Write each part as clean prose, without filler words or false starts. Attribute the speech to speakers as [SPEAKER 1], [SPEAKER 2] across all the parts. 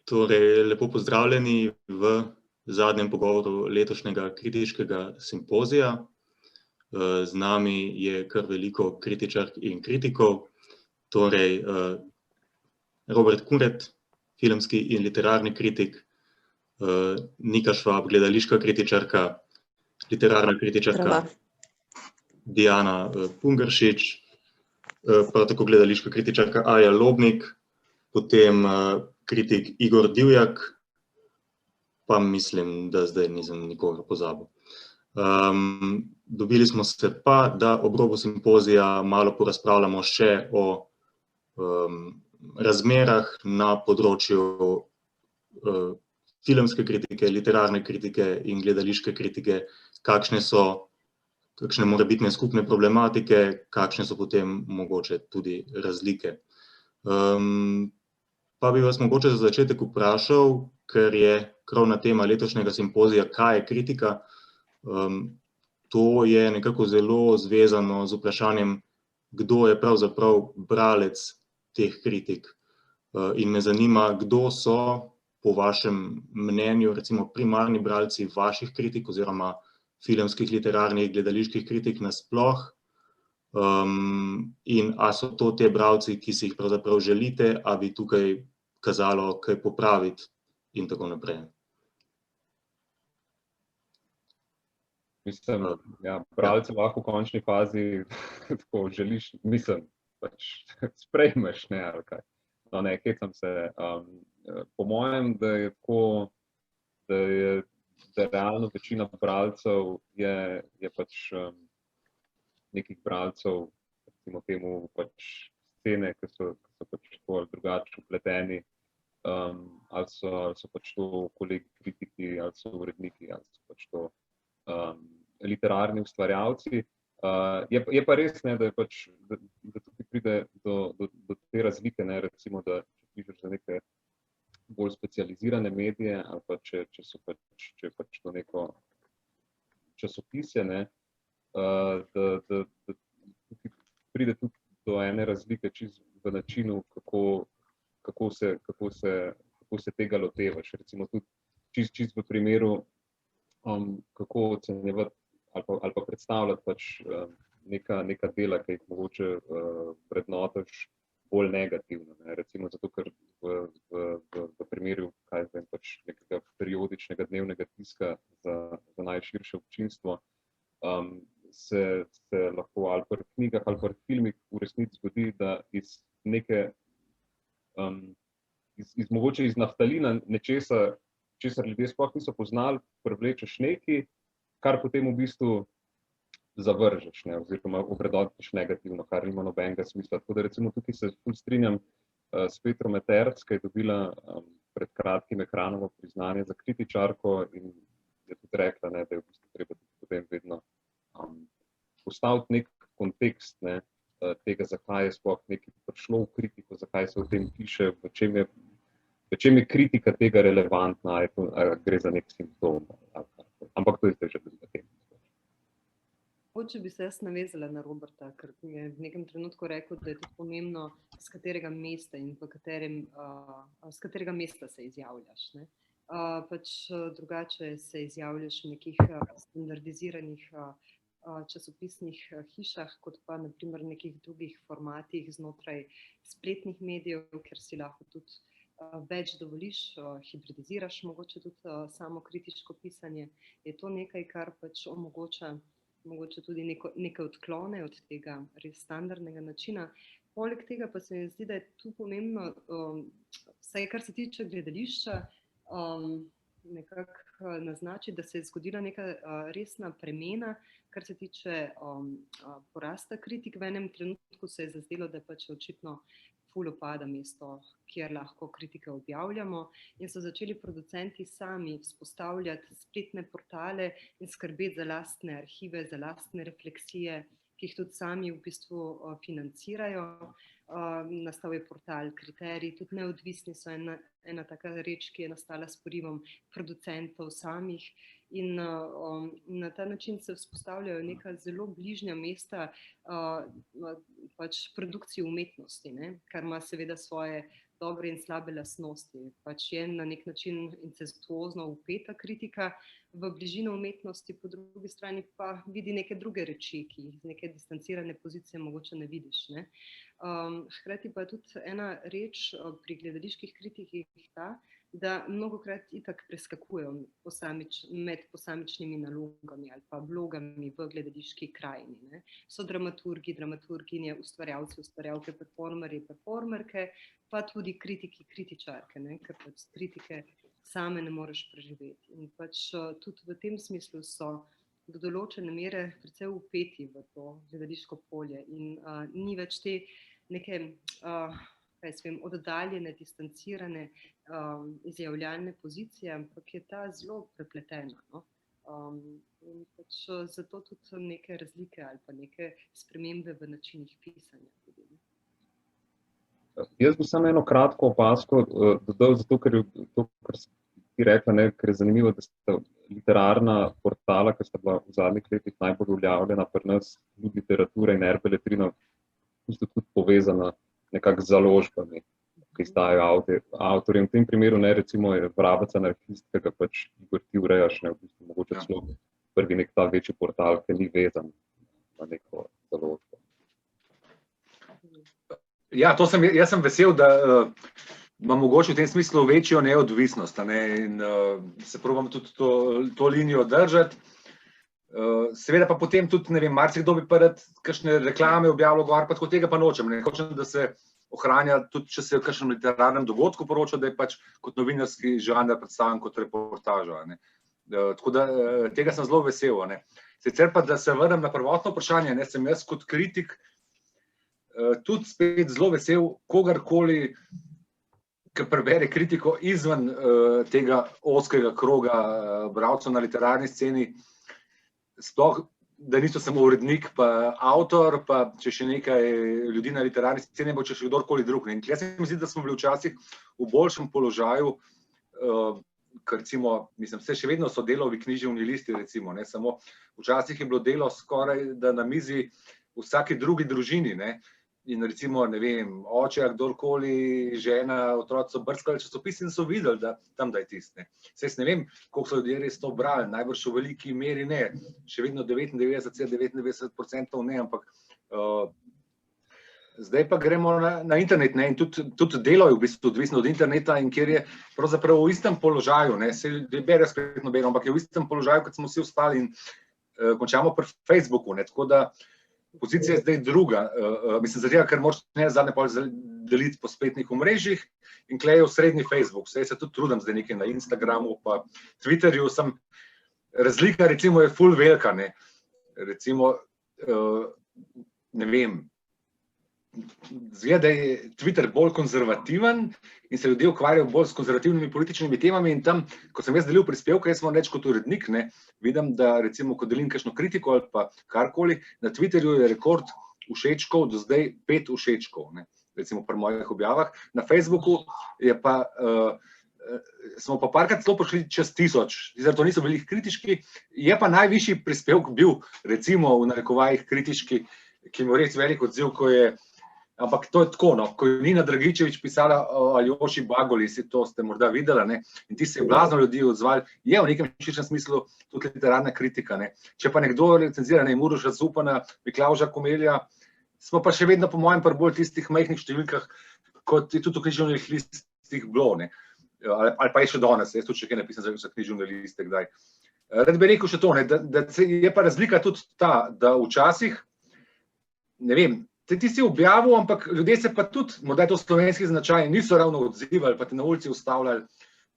[SPEAKER 1] Torej, lepo pozdravljeni v zadnjem pogovoru letošnjega kritiškega simpozija. Z nami je kar veliko kritičark in kritikov, torej Robert Kuret, filmski in literarni kritik, Nika Švab, gledališka kritičarka, literarna kritičarka, Diana Pungaršič, prav tako gledališka kritičarka Aja Lobnik, potem kritik Igor Divjak, pa mislim, da zdaj nisem nikogar pozabil. Dobili smo se pa, da ob robu simpozija malo porazpravljamo še o razmerah na področju filmske kritike, literarne kritike in gledališke kritike, kakšne morebitne skupne problematike, kakšne so potem mogoče tudi razlike. Pa bi vas mogoče za začetek vprašal, ker je krovna tema letošnjega simpozija, kaj je kritika. To je nekako zelo zvezano z vprašanjem, kdo je pravzaprav bralec teh kritik. In me zanima, kdo so po vašem mnenju recimo primarni bralci vaših kritik oziroma filmskih, literarnih, gledaliških kritik nasploh. In a so to te bralci, ki si jih pravzaprav želite, a bi tukaj kazalo kaj popraviti in tako naprej.
[SPEAKER 2] Mislim, bralce lahko v končni fazi tako želiš, mislim, pač sprejmeš, ne, ali kaj. No, ne, hecam se. Po mojem, da je tako, da realno večina bralcev je pač nekih bralcev, recimo temu pač scene, ki so pač tako ali drugače vpleteni, ali so pač to kolegi kritiki, ali so uredniki, ali so pač to literarni ustvarjalci. Je pa res, ne, da je pač, da tukaj pride do te razlike, ne, recimo, da če pišeš za neke bolj specializirane medije, ali pa če je pač to neko časopisje, ne, da tukaj pride tudi do ene razlike čisto v načinu, kako se tega lotevaš. Recimo tudi čisto v primeru, kako ocenjevati ali pa predstavljati pač neka dela, ki jih mogoče vrednotiš bolj negativno, ne. Recimo zato, ker v primeru, kaj vem, pač nekega periodičnega dnevnega tiska za najširše občinstvo, se lahko ali pri knjigah ali pri filmih v resnici zgodi, da iz neke, mogoče iz naftalina nečesa, česar ljudje sploh niso poznali, privlečeš nekaj, kar potem v bistvu zavržeš, ne, oziroma ovrednotiš negativno, kar nima nobenega smisla. Tako da recimo tukaj se ful strinjam s Petro Meterc, ki je dobila pred kratkim Ekranovo priznanje za kritičarko in je tudi rekla, ne, da je v bistvu treba potem vedno postaviti nek kontekst, ne, tega, zakaj je sploh nekaj prišlo v kritiko, zakaj se o tem piše, v čem je kritika tega relevantna, ali gre za nek simptom. Ampak to je zdaj že druga tema.
[SPEAKER 3] Če bi se jaz navezala na Roberta, ker je v nekem trenutku rekel, da je to pomembno, z katerega mesta in z katerega mesta se izjavljaš, ne. Pač drugače se izjavljaš v nekih standardiziranih časopisnih hišah, kot pa na primer v nekih drugih formatih znotraj spletnih medijev, ker si lahko tudi več dovoliš, hibridiziraš mogoče tudi samo kritiško pisanje. Je to nekaj, kar pač omogoča mogoče tudi neke odklone od tega res standardnega načina. Poleg tega pa se mi zdi, da je tu pomembno, vsaj kar se tiče gledališča, nekako naznačiti, da se je zgodila neka resna premena, kar se tiče porasta kritik. V enem trenutku se je zazdelo, da pač očitno ful upada mesto, kjer lahko kritike objavljamo, in so začeli producenti sami vzpostavljati spletne portale in skrbeti za lastne arhive, za lastne refleksije, ki jih tudi sami v bistvu financirajo. Nastal je portal Kriterij, tudi neodvisni so ena taka reč, ki je nastala s porivom producentov samih. In na ta način se vzpostavljajo neka zelo bližnja mesta pač produkciji umetnosti, ne? Kar ima seveda svoje dobre in slabe lastnosti. Pač je na nek način incestuozno upeta kritika v bližino umetnosti, po drugi strani pa vidi neke druge reči, ki jih z neke distancirane pozicije mogoče ne vidiš. Ne? Hkrati pa je tudi ena reč pri gledaliških kritikih ta, da mnogokrat itak preskakujejo med posamičnimi nalogami ali pa vlogami v gledališki krajini. Ne. So dramaturgi, dramaturginje, ustvarjalci, ustvarjalke, performerji, performerke, pa tudi kritiki, kritičarke, ne, ker pač kritike same ne moreš preživeti. In pač tudi v tem smislu so do določene mere precej upeti v to gledališko polje in ni več te neke oddaljene, distancirane izjavljalne pozicije, ampak je ta zelo prepletena. No? In pač zato tudi neke razlike ali pa neke spremembe v načinih pisanja.
[SPEAKER 2] Jaz bi samo eno kratko opazko dodal, zato ker si ti rekla, ne, ker je zanimivo, da sta literarna portala, ki sta bila v zadnjih letih najbolj uveljavljena pri nas, tudi literatura in Beletrina, tudi povezana nekako z založbami, ki izdajajo avtorje. V tem primeru ne, recimo je Vrabec anarhist, ki ga pač Igor ti urejaš, ne, v bistvu mogoče celo prvi nek ta večji portal, ki ni vezan na neko založbo.
[SPEAKER 4] Ja, jaz sem vesel, da imam mogoče v tem smislu večjo neodvisnost, ne, in se probam tudi to linijo držati. Seveda pa potem tudi, ne vem, marsikdo bi pa rad kakšne reklame objavljal gor, pa tako tega pa nočem. Ne hočem, da se ohranja, tudi če se v kakšnem literarnem dogodku poroča, da je pač kot novinarski žanr predstavljen kot reportaža. Ne. Tako da tega sem zelo vesel. Ne. Sicer pa, da se vrnem na prvotno vprašanje, ne, sem jaz kot kritik tudi spet zelo vesel kogarkoli, ki prebere kritiko izven tega ozkega kroga bralcev na literarni sceni, sploh, da niso samo urednik, pa avtor, pa če še nekaj ljudi na literarni sceni, bo če še kdorkoli drug. In tukaj se mi zdi, da smo bili včasih v boljšem položaju, ker recimo, mislim, še vedno so Delovi književni listi, recimo, ne, samo včasih je bilo Delo skoraj, da na mizi v vsaki drugi družini, ne, in recimo, ne vem, oče, kdorkoli, žena, otroci so brskali časopis in so videli, da tam da je tiste. Saj ne vem, koliko so ljudje res to brali, najbrž v veliki meri ne, še vedno 99% ne, ampak zdaj pa gremo na internet, ne, in tudi Delo je v bistvu odvisno od interneta in kjer je pravzaprav v istem položaju, ne, se ljudje berejo spletno bero, ampak je v istem položaju, kot smo vsi ostali in končamo pri Facebooku, ne, tako da pozicija je zdaj druga, mislim, zaradi, ker moraš ne zadnje pol deliti po spletnih omrežjih in klej je v srednji Facebook. Saj se tudi trudim zdaj nekaj na Instagramu, pa Twitterju, razlika recimo je ful velika, ne. Recimo, ne vem, zgleda, da je Twitter bolj konzervativen in se ljudje ukvarjajo bolj s konzervativnimi političnimi temami in tam, ko sem jaz delil prispevke, jaz sem reč kot urednik, ne, vidim, da recimo, ko delim kakšno kritiko ali pa karkoli, na Twitterju je rekord všečkov do zdaj 5 všečkov, ne, recimo pri mojih objavah. Na Facebooku je pa, smo pa parkrat celo prišli čez 1000, to niso bili kritiški, je pa najvišji prispevek bil, recimo v narekovajih kritiški, ki ima res velik odziv, ko je, ampak to je tako, no, ko je Nina Dragičević pisala o Aljoši Bagoli, to ste morda videla, ne, in ti se je blazno ljudi odzvali, je v nekem širšem smislu tudi literarna kritika, ne. Če pa nekdo recenzira, ne, Uroša Zupana, Miklavža Komelja, smo pa še vedno po mojem pri bolj tistih majhnih številkah, kot je tudi v književnih listih bilo, ne, ali pa je še danes, jaz tudi še kaj napisam za književne liste, kdaj. Rad bi rekel še to, ne, da je pa razlika tudi ta, da včasih, ne vem, ti si objavil, ampak ljudje se pa tudi, morda je to slovenski značaj, niso ravno odzivali, pa te na ulici ustavljali.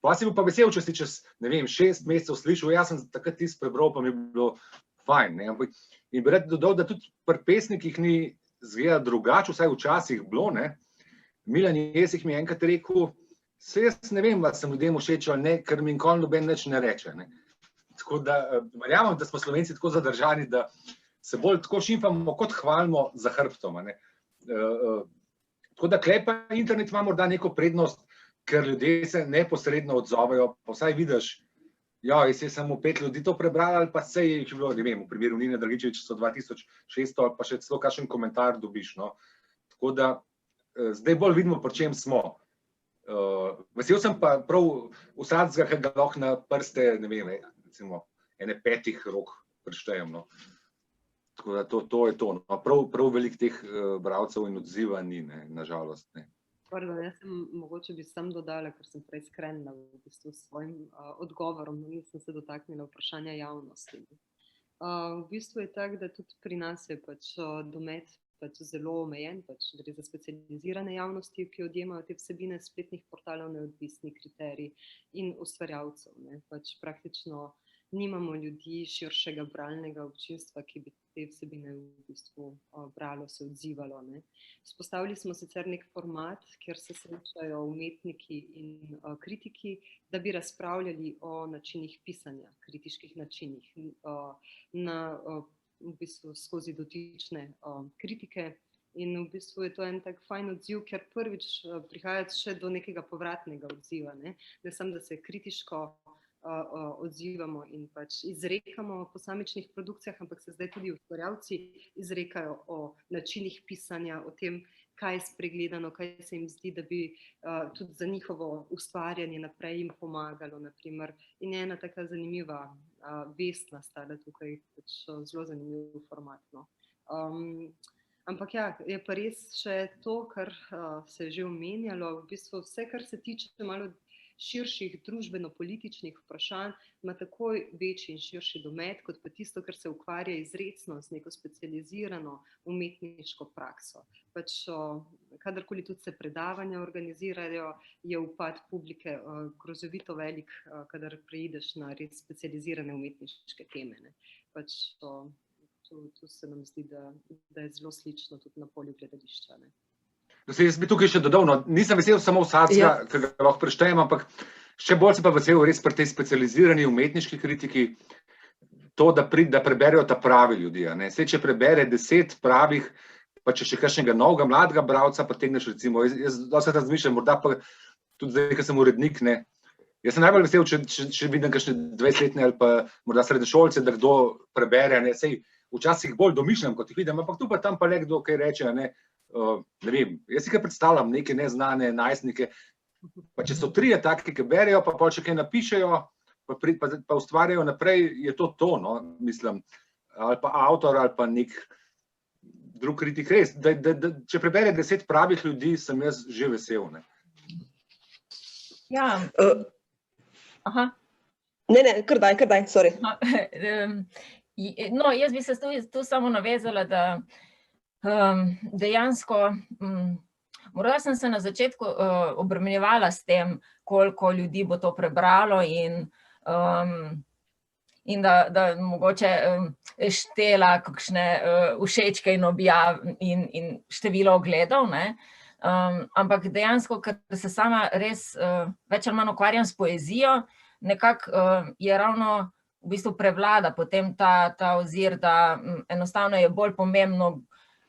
[SPEAKER 4] Pa si bil pa vesel, če si čez, ne vem, 6 mesecev slišal, jaz sem takrat tisto prebral, pa mi je bilo fajn, ne, ampak in bi rad dodal, da tudi pri pesnikih ni zgleda drugače, vsaj včasih bilo, ne. Milan Jesih mi je enkrat rekel, se jaz ne vem, da sem ljudem všeč ali ne, ker mi nikoli noben nič ne reče, ne. Tako da, verjamem, da smo Slovenci tako zadržani, da se bolj tako šimfamo, kot hvalimo za hrbtom. Tako da klej pa internet ima morda neko prednost, ker ljudje se neposredno odzovejo, pa vsaj vidiš, ja, jaz sem samo 5 ljudi to prebrali, ali pa sej jih bilo, ne vem, v primeru Nine Dragičević so 2600, ali pa še celo kakšen komentar dobiš, no. Tako da zdaj bolj vidimo, pri čem smo. Vesel sem pa prav vsakega, ki ga lahko na prste, ne vem, recimo, ene 5 rok preštejem. No. Tako da to je to. No. Prav veliko teh bralcev in odziva ni, ne, nažalost. Ne.
[SPEAKER 3] Pardon, jaz mogoče bi sam dodala, ker sem prej skrenila v bistvu s svojim odgovorom, nisem se dotaknila vprašanja javnosti. V bistvu je tako, da tudi pri nas je pač domet pač zelo omejen, pač gre za specializirane javnosti, ki odjemajo te vsebine spletnih portalov, neodvisni kriteriji in ustvarjalcev. Ne. Pač praktično nimamo ljudi širšega bralnega občinstva, ki bi te vsebine v bistvu bralo, se odzivalo. Ne. Vzpostavili smo sicer nek format, kjer se srečajo umetniki in kritiki, da bi razpravljali o načinih pisanja, kritiških načinih, v bistvu skozi dotične kritike. In v bistvu je to en tak fajn odziv, ker prvič prihaja še do nekega povratnega odziva. Ne samo, da se kritiško odzivamo in pač izrekamo o posamičnih produkcijah, ampak se zdaj tudi ustvarjalci izrekajo o načinih pisanja, o tem, kaj je spregledano, kaj se jim zdi, da bi tudi za njihovo ustvarjanje naprej jim pomagalo. Naprimer. In je ena taka zanimiva vest nastala tukaj, pač zelo zanimiv format. No. Ampak ja, je pa res še to, kar se je že omenjalo, v bistvu vse, kar se tiče malo širših družbeno-političnih vprašanj, ima takoj večji in širši domet, kot pa tisto, kar se ukvarja izrecno z neko specializirano umetniško prakso. Pač, kadarkoli tudi se predavanja organizirajo, je upad publike grozovito velik, kadar preideš na res specializirane umetniške teme. Ne. Pač, tu se nam zdi, da je zelo slično tudi na polju gledališča. Ne.
[SPEAKER 4] Jaz bi tukaj še dodal, no, nisem vesel samo vsakega, ki ga lahko preštejem, ampak še bolj sem pa vesel res pri tej specializirani umetniški kritiki, to, da preberejo ta pravi ljudi. Saj, če prebere 10 pravih, pa če še kakšnega novega, mladega bralca potegneš, recimo, jaz dosti razmišljam, morda pa tudi zdaj, ko sem urednik, ne. Jaz sem najbolj vesel, če vidim kakšne 20-letne ali pa morda srednješolce, da kdo prebere, ne, sej včasih bolj domišljam, kot jih vidim, ampak tu pa tam pa le kdo kaj reče, ne vem, jaz si kaj predstavljam, neke neznane najstnike, pa če so 3 taki, ki berejo, pa če kaj napišejo, pa ustvarjajo naprej, je to, no, mislim, ali pa avtor, ali pa nek drug kritik, res, če prebere 10 pravih ljudi, sem jaz že vesel, ne.
[SPEAKER 5] Ja, aha. Ne, kar daj, sorry. No, jaz bi se tu samo navezala, da dejansko, morda sem se na začetku obremenjevala s tem, koliko ljudi bo to prebralo in da mogoče štela kakšne všečke in objav in število ogledov, ne. Ampak dejansko, ker se sama res več ali manj ukvarjam s poezijo, nekako je ravno v bistvu prevlada potem ta ozir, da enostavno je bolj pomembno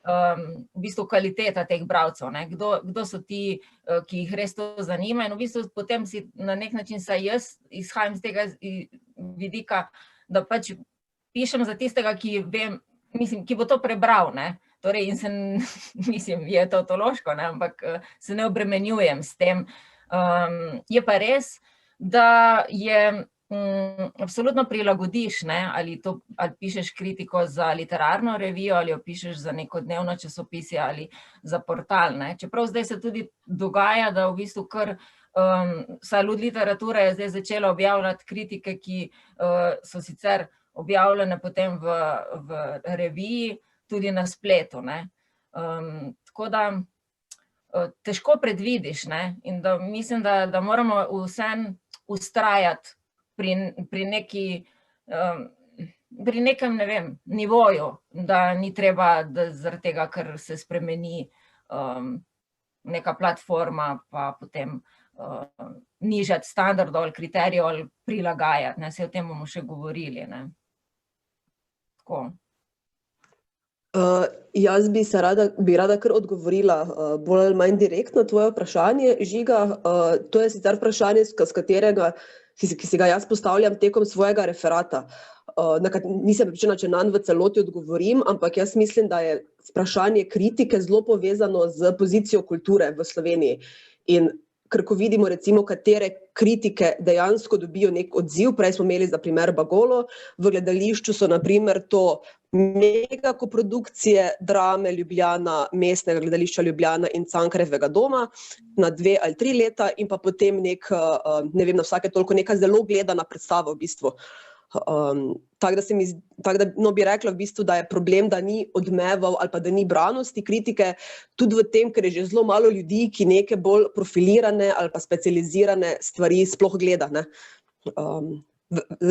[SPEAKER 5] v bistvu kvaliteta teh bralcev, ne. Kdo so ti, ki jih res to zanima, in v bistvu potem si na nek način, saj jaz izhajam z tega vidika, da pač pišem za tistega, ki vem, mislim, ki bo to prebral, ne. Torej, in se, mislim, je tautološko, ne, ampak se ne obremenjujem s tem. Je pa res, da je absolutno prilagodiš, ne, ali pišeš kritiko za literarno revijo, ali jo pišeš za neko dnevno časopisje ali za portal, ne. Čeprav zdaj se tudi dogaja, da v bistvu kar Salud literature je zdaj začela objavljati kritike, ki so sicer objavljene potem v reviji, tudi na spletu, ne. Tako da težko predvidiš, ne, in da mislim, da moramo vseeno vztrajati pri nekem, ne vem, nivoju, da ni treba, da zaradi tega, ker se spremeni neka platforma, pa potem nižati standardov ali kriterijev ali prilagajati, ne, saj o tem bomo še govorili, ne. Tako.
[SPEAKER 6] Jaz bi rada kar odgovorila bolj ali manj direktno tvoje vprašanje, Žiga. To je sicer vprašanje, ki si ga jaz postavljam tekom svojega referata. Nisem prepričana, če nanj v celoti odgovorim, ampak jaz mislim, da je vprašanje kritike zelo povezano z pozicijo kulture v Sloveniji. In ker ko vidimo recimo, katere kritike dejansko dobijo nek odziv, prej smo imeli za primer Bagolo, v gledališču so na primer to mega koprodukcije drame Ljubljana, Mestnega gledališča Ljubljana in Cankarjevega doma na 2 ali 3 leta in pa potem ne vem, na vsake toliko neka zelo gledana predstava v bistvu. Tako da bi rekla v bistvu, da je problem, da ni odmeval ali pa da ni branosti kritike, tudi v tem, ker je že zelo malo ljudi, ki neke bolj profilirane ali pa specializirane stvari sploh gleda, ne.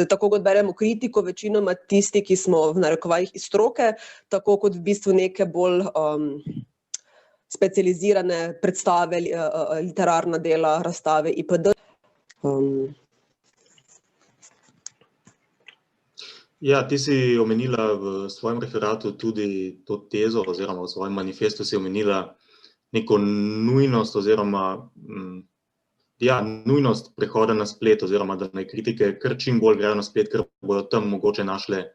[SPEAKER 6] Tako kot beremo kritiko, večinoma tisti, ki smo v narekovajih iz stroke, tako kot v bistvu neke bolj specializirane predstave, literarna dela, razstave itd.
[SPEAKER 1] Ja, ti si omenila v svojem referatu tudi to tezo oziroma v svojem manifestu si omenila neko nujnost oziroma nujnost prehoda na splet oziroma da naj kritike kar čim bolj grejo na splet, ker bodo tam mogoče našle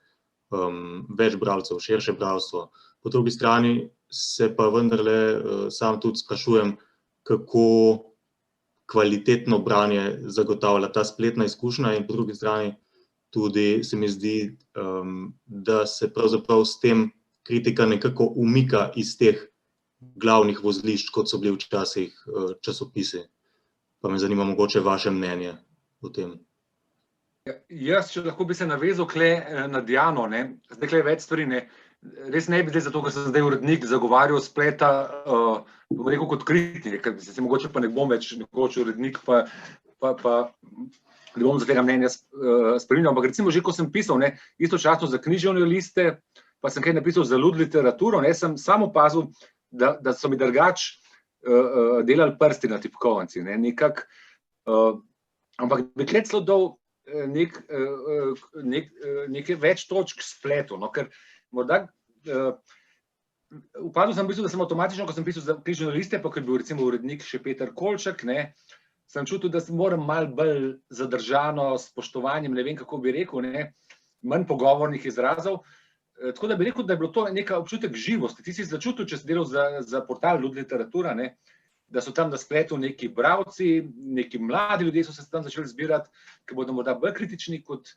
[SPEAKER 1] več bralcev, širše bralstvo. Po drugi strani se pa vendarle sam tudi sprašujem, kako kvalitetno branje zagotavlja ta spletna izkušnja in po drugi strani tudi se mi zdi, da se pravzaprav s tem kritika nekako umika iz teh glavnih vozlišč, kot so bili včasih časopisi. Pa me zanima mogoče vaše mnenje o tem.
[SPEAKER 4] Jaz, če lahko bi se navezal na Diano, zdaj tukaj več stvari, res ne bi zdaj zato, ker sem zdaj urednik zagovarjal spleta, bom rekel kot kritik, ker se mogoče pa ne bom več nekoč urednik, pa ne bom za tega mnenja spremenil, ampak recimo že, ko sem pisal, istočasno za književne liste, pa sem kaj napisal za lud literaturo, sem samo opazil, da so mi drugač delali prsti na tipkovnici, nekak, ampak bi tukaj celo dal nekaj več točk spletu, ker morda upadil sem v bistvu, da sem avtomatično, ko sem pisal za književne liste, pa ker je bil recimo urednik še Peter Kolčak, sem čutil, da moram malo bolj zadržano, s spoštovanjem, ne vem, kako bi rekel, manj pogovornih izrazov. Tako da bi rekel, da je bilo to neka občutek živosti. Ti si začutil, če si delal za portal Lud literatura, da so tam na spletu neki bralci, neki mladi ljudje so se tam začeli zbirati, ki bodo morda bolj kritični kot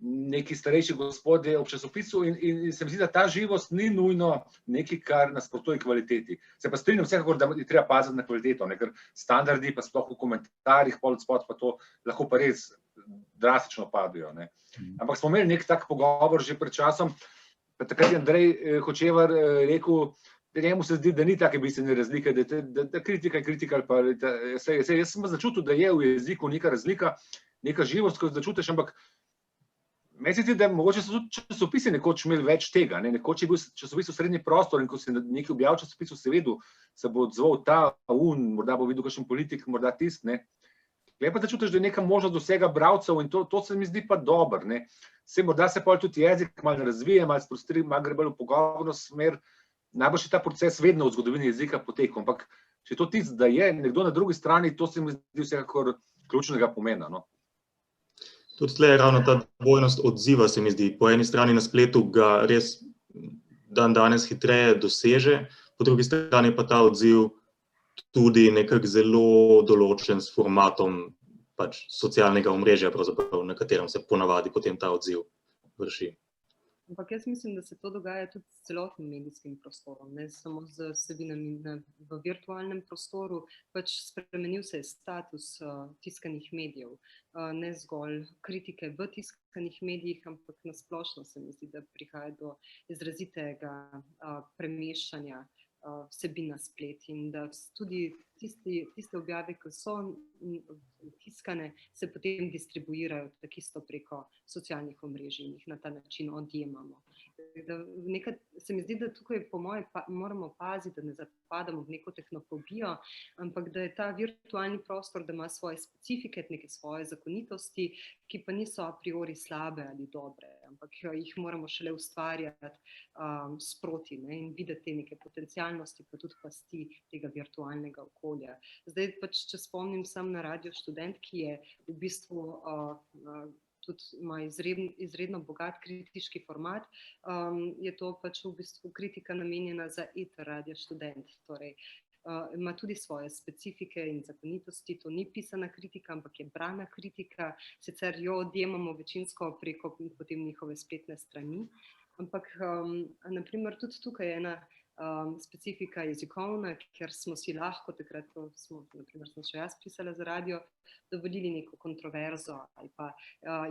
[SPEAKER 4] neki starejši gospodje ob časopisu in se mi zdi, da ta živost ni nujno nekaj, kar nasprotuje kvaliteti. Se pa strinjam vsekakor, da je treba paziti na kvaliteto, ker standardi pa sploh v komentarjih, spot pa to lahko pa res drastično padajo. Ampak smo imeli nek tak pogovor že pred časom, pa takrat je Andrej Hočevar rekel, da njemu se zdi, da ni take bistvene razlike, da kritika je kritika ali pa jaz sem začutil, da je v jeziku neka razlika, neka živost, ko začutiš, ampak meni se zdi, da mogoče so tudi časopisi nekoč imeli več tega, nekoč je bil časopis v srednji prostor in ko si nekaj objavil časopisu, se vedel, se bo odzval ta, morda bo videl kakšen politik, morda tist, Tukaj pa začutiš, da je neka možnost dosega bralcev in to se mi zdi pa dobro, Morda se pa tudi jezik malo razvije, malo sprostri, malo gre bolj v pogovorno smer, najbolj je ta proces vedno v zgodovini jezika potekal, ampak če je to tisto, da je nekdo na drugi strani, to se mi zdi vsekakor ključnega pomena,
[SPEAKER 1] Tudi tle je ravno ta dvojnost odziva, se mi zdi. Po eni strani na spletu ga res danes hitreje doseže, po drugi strani pa ta odziv tudi nekako zelo določen s formatom socialnega omrežja, na katerem se ponavadi potem ta odziv vrši.
[SPEAKER 3] Ampak jaz mislim, da se to dogaja tudi s celotnim medijskim prostorom, ne samo z vsebinami v virtualnem prostoru, spremenil se je status tiskanih medijev, ne zgolj kritike v tiskanih medijih, ampak na splošno se mi zdi, da prihaja do izrazitega premeščanja vsebin na splet in da tudi tiste objave, ki so tiskane, se potem distribuirajo takisto preko socialnih omrežij in jih na ta način odjemamo. Se mi zdi, da tukaj po moje moramo paziti, da ne zapadamo v neko tehnofobijo, ampak da je ta virtualni prostor, da ima svoje specifike, neke svoje zakonitosti, ki pa niso a priori slabe ali dobre, ampak jih moramo šele ustvarjati sproti in videti neke potencialnosti, pa tudi pasti tega virtualnega okolja. Zdaj če spomnim sam na Radio Študent, ki je v bistvu tudi ima izredno bogat kritiški format, je to v bistvu kritika namenjena za eter Radio Študent. Torej, ima tudi svoje specifike in zakonitosti, to ni pisana kritika, ampak je brana kritika, sicer jo odjemamo večinsko preko potem njihove spletne strani, ampak naprimer tudi tukaj je ena specifika jezikovna, ker smo si lahko takrat, ko smo, naprimer sem še jaz pisala za radio, dovolili neko kontroverzo ali pa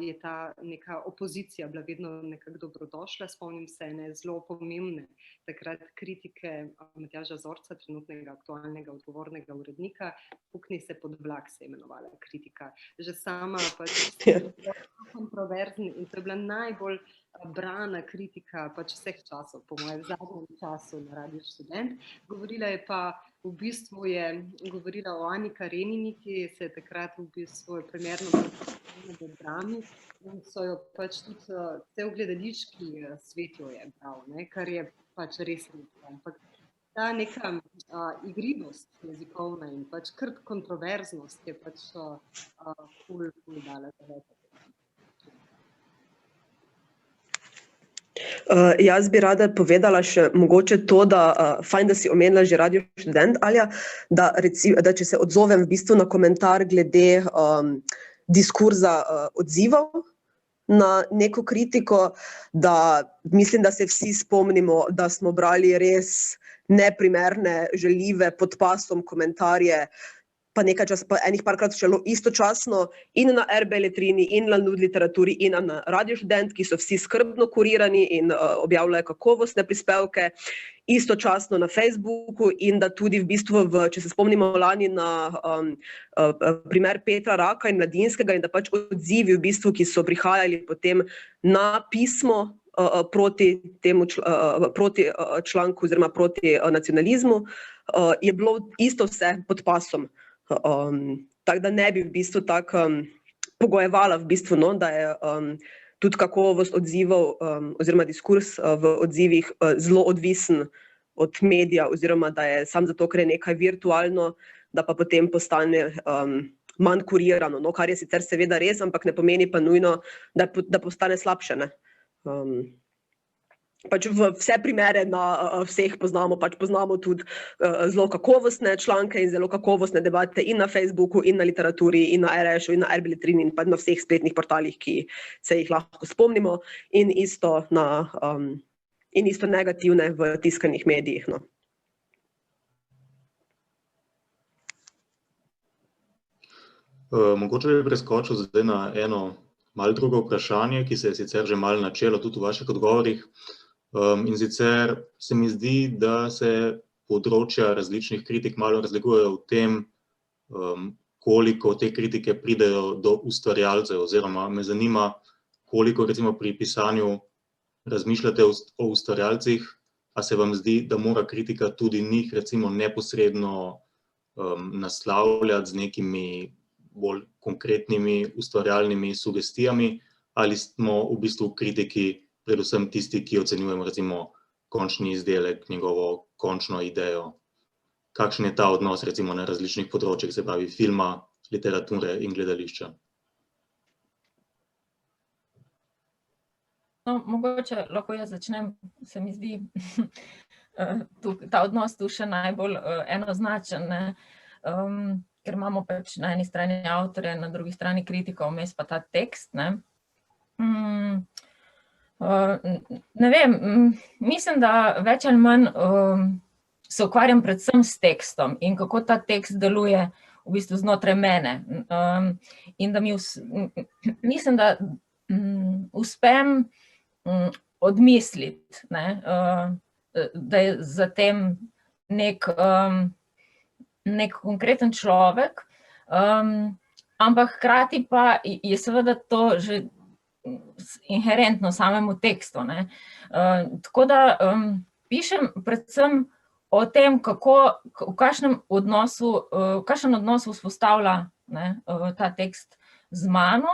[SPEAKER 3] je ta neka opozicija bila vedno nekako dobrodošla. Spomnim se ene zelo pomembne takrat kritike Matjaža Zorca, trenutnega aktualnega odgovornega urednika, Pukni se pod vlak se je imenovala kritika. Že sama pač kontroverzen in to je bila najbolj brana kritika pač vseh časov, po mojem zadnjem času na Radiu Študent. Govorila je pa, v bistvu je govorila o Ani Karenini, ki se je takrat v bistvu primerno v drami in so jo pač tudi cel gledališki svet jo je bral, kar je pač res nekaj. Ampak ta neka igrivost jezikovna in pač kar kontroverznost je pač ful dala zaveta.
[SPEAKER 6] Jaz bi rada povedala še mogoče to, da fajn, da si omenila že Radio Študent, Alja, da če se odzovem v bistvu na komentar glede diskurza odzivov na neko kritiko, da mislim, da se vsi spomnimo, da smo brali res neprimerne, žaljive, pod pasom komentarje, pa nekaj časa, pa enih parkrat šlo istočasno in na RB Letrini, in na Nud literaturi, in na Radio Študent, ki so vsi skrbno kurirani in objavljajo kakovostne prispevke, istočasno na Facebooku in da tudi v bistvu, če se spomnimo lani na primer Petra Raka in Mladinskega in da pač odzivi v bistvu, ki so prihajali potem na pismo proti temu proti članku oziroma proti nacionalizmu, je bilo isto vse pod pasom. Tako da ne bi v bistvu tako pogojevala v bistvu, da je tudi kakovost odzivov oziroma diskurs v odzivih zelo odvisen od medija oziroma da je sam zato, ker je nekaj virtualno, da pa potem postane manj kurirano, kar je sicer seveda res, ampak ne pomeni pa nujno, da postane slabše, ne. Pač v vse primere na vseh poznamo tudi zelo kakovostne članke in zelo kakovostne debate in na Facebooku, in na literaturi, in na RŠ-u, in na RB Letrini, in pa na vseh spletnih portalih, ki se jih lahko spomnimo, in isto negativne v tiskanih medijih.
[SPEAKER 1] Mogoče bi preskočil zdaj na eno malo drugo vprašanje, ki se je sicer že malo načelo tudi v vaših odgovorih. In sicer se mi zdi, da se področja različnih kritik malo razlikujejo v tem, koliko te kritike pridejo do ustvarjalcev, oziroma me zanima, koliko recimo pri pisanju razmišljate o ustvarjalcih, a se vam zdi, da mora kritika tudi njih recimo neposredno naslavljati z nekimi bolj konkretnimi ustvarjalnimi sugestijami, ali smo v bistvu kritiki predvsem tisti, ki ocenjujemo recimo končni izdelek, njegovo končno idejo. Kakšen je ta odnos recimo na različnih področjih, se pravi filma, literature in gledališča?
[SPEAKER 5] No, mogoče lahko jaz začnem, se mi zdi ta odnos tu še najbolj enoznačen, ker imamo pač na eni strani avtorje, na drugi strani kritiko, vmes pa ta tekst, ne. Ne vem, mislim, da več ali manj se ukvarjam predvsem s tekstom in kako ta tekst deluje v bistvu znotraj mene. In da mislim, da uspem odmisliti, da je za tem nek konkreten človek, ampak hkrati pa je seveda to že inherentno samemu tekstu, ne. Tako da pišem predvsem o tem, v kakšnem odnosu vzpostavlja ta tekst z mano,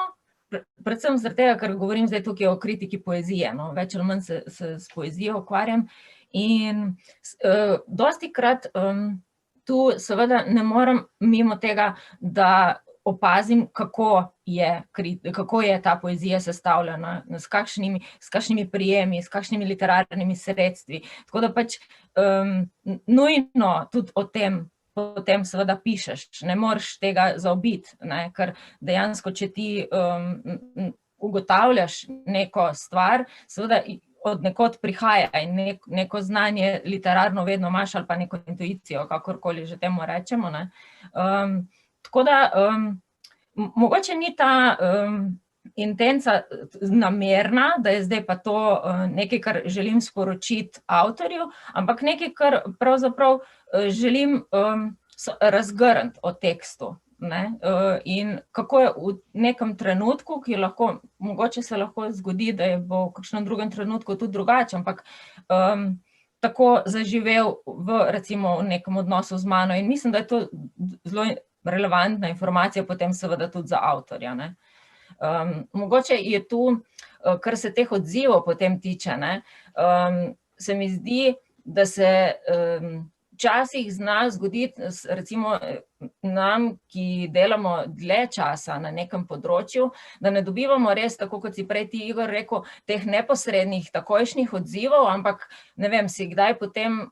[SPEAKER 5] predvsem zaradi tega, ker govorim zdaj tukaj o kritiki poezije, več ali manj se s poezijo ukvarjam in dostikrat tu seveda ne morem mimo tega, da opazim, kako je ta poezija sestavljena, s kakšnimi prijemi, s kakšnimi literarnimi sredstvi. Tako da pač nujno tudi o tem potem seveda pišeš, ne moreš tega zaobiti, ne, ker dejansko, če ti ugotavljaš neko stvar, seveda od nekod prihaja in neko znanje literarno vedno imaš ali pa neko intuicijo, kakorkoli že temu rečemo, ne. Tako da mogoče ni ta intenca namerna, da je zdaj pa to nekaj, kar želim sporočiti avtorju, ampak nekaj, kar pravzaprav želim razgrniti o tekstu, ne, in kako je v nekem trenutku, ki lahko, mogoče se lahko zgodi, da je bo v kakšnem drugem trenutku tudi drugače, ampak tako zaživel recimo v nekem odnosu z mano in mislim, da je to zelo relevantna informacija potem seveda tudi za avtorja, ne. Mogoče je tu, kar se teh odzivov potem tiče, ne, se mi zdi, da se včasih zna zgoditi, recimo nam, ki delamo dlje časa na nekem področju, da ne dobivamo res, tako kot si prej ti, Igor, rekel, teh neposrednih, takojšnjih odzivov, ampak ne vem, si kdaj potem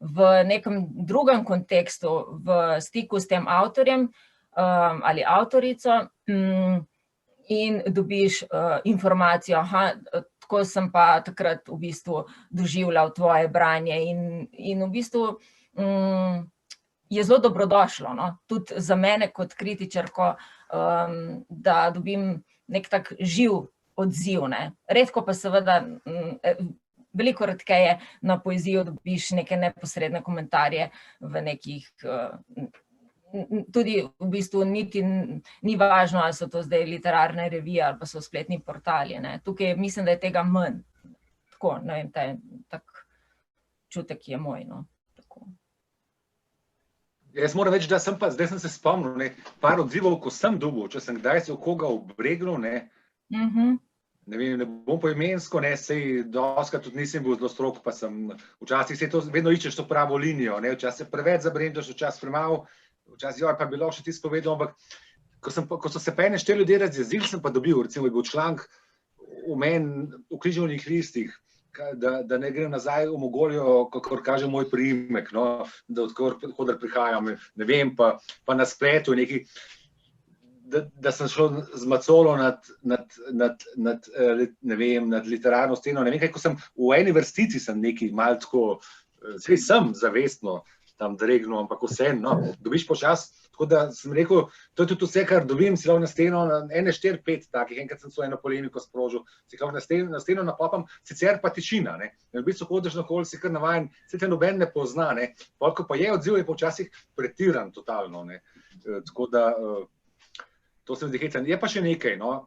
[SPEAKER 5] v nekem drugem kontekstu, v stiku s tem avtorjem ali avtorico in dobiš informacijo, tako sem pa takrat v bistvu doživljal tvoje branje in v bistvu je zelo dobrodošlo, no, tudi za mene kot kritičarko, da dobim nek tak živ odziv, ne. Redko pa seveda, veliko redkeje na poezijo dobiš neke neposredne komentarje v nekih, tudi v bistvu niti ni važno, ali so to zdaj literarne revije ali pa so spletni portali, ne. Tukaj mislim, da je tega manj. Tako, ne vem, tak čutek je moj, no.
[SPEAKER 4] Jaz moram reči, da zdaj sem se spomnil, ne, par odzivov, ko sem dobil, če sem kdaj se v koga obregnil, ne, ne vem, ne bom poimensko, ne, sej doskrat tudi nisem bil zelo strog, pa sem, včasih se to, vedno iščeš to pravo linijo, ne, včasih preveč zabrendaš, včasih premalo, včasih pa bi lahko še ti spovedal, ampak ko so se pa ene 4 ljudje razjezili, sem pa dobil, recimo je bil članek v meni v Križovnih listih, da ne grem nazaj v Mogoljo, kakor kaže moj priimek, no, da odkudar prihajam, ne vem, pa na spletu neki, da sem šel z macolo ne vem, nad literarno steno, ne vem, kako sem v eni vrstici sem neki malo tako, saj sem zavestno tam dregnil, ampak vseeno, no, dobiš počas, tako da sem rekel, to je tudi vse, kar dobim, si lahko na steno, ene 4-5 takih, enkrat sem eno polemiko sprožil, si lahko na steno napopam, sicer pa tišina, ne, in v bistvu hodiš naokoli, si kar navajen, se te noben ne pozna, ne, ko pa je odziv, je pa včasih pretiran totalno, ne, tako da, to se mi zdi hecno. Je pa še nekaj, no,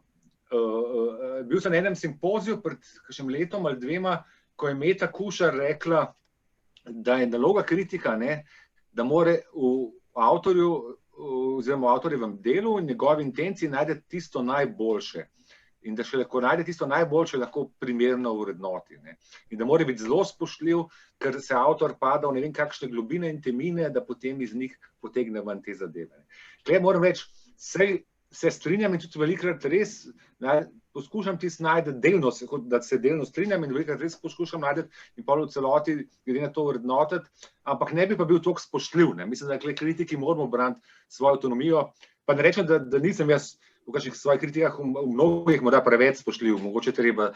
[SPEAKER 4] bil sem na enem simpoziju pred kakšnim letom ali 2, ko je Meta Kušar rekla, da je naloga kritika, ne, da more v avtorju oziroma v avtorjevem delu in njegovi intenciji najde tisto najboljše. In da šele, ko najde tisto najboljše, lahko primerno vrednoti, ne. In da mora biti zelo spoštljiv, ker se avtor pada v ne vem kakšne globine in temine, da potem iz njih potegne ven te zadeve. Tukaj moram reči, se strinjam in tudi velikokrat res poskušam tisto najti delno, da se delno strinjam in velikokrat res poskušam najti in pol v celoti glede na to vrednotiti, ampak ne bi pa bil toliko spoštljiv, ne. Mislim, da kritiki moramo braniti svojo avtonomijo, pa ne rečem, da nisem jaz v kakšnih svojih kritikah v mnogih morda preveč spoštljiv, mogoče treba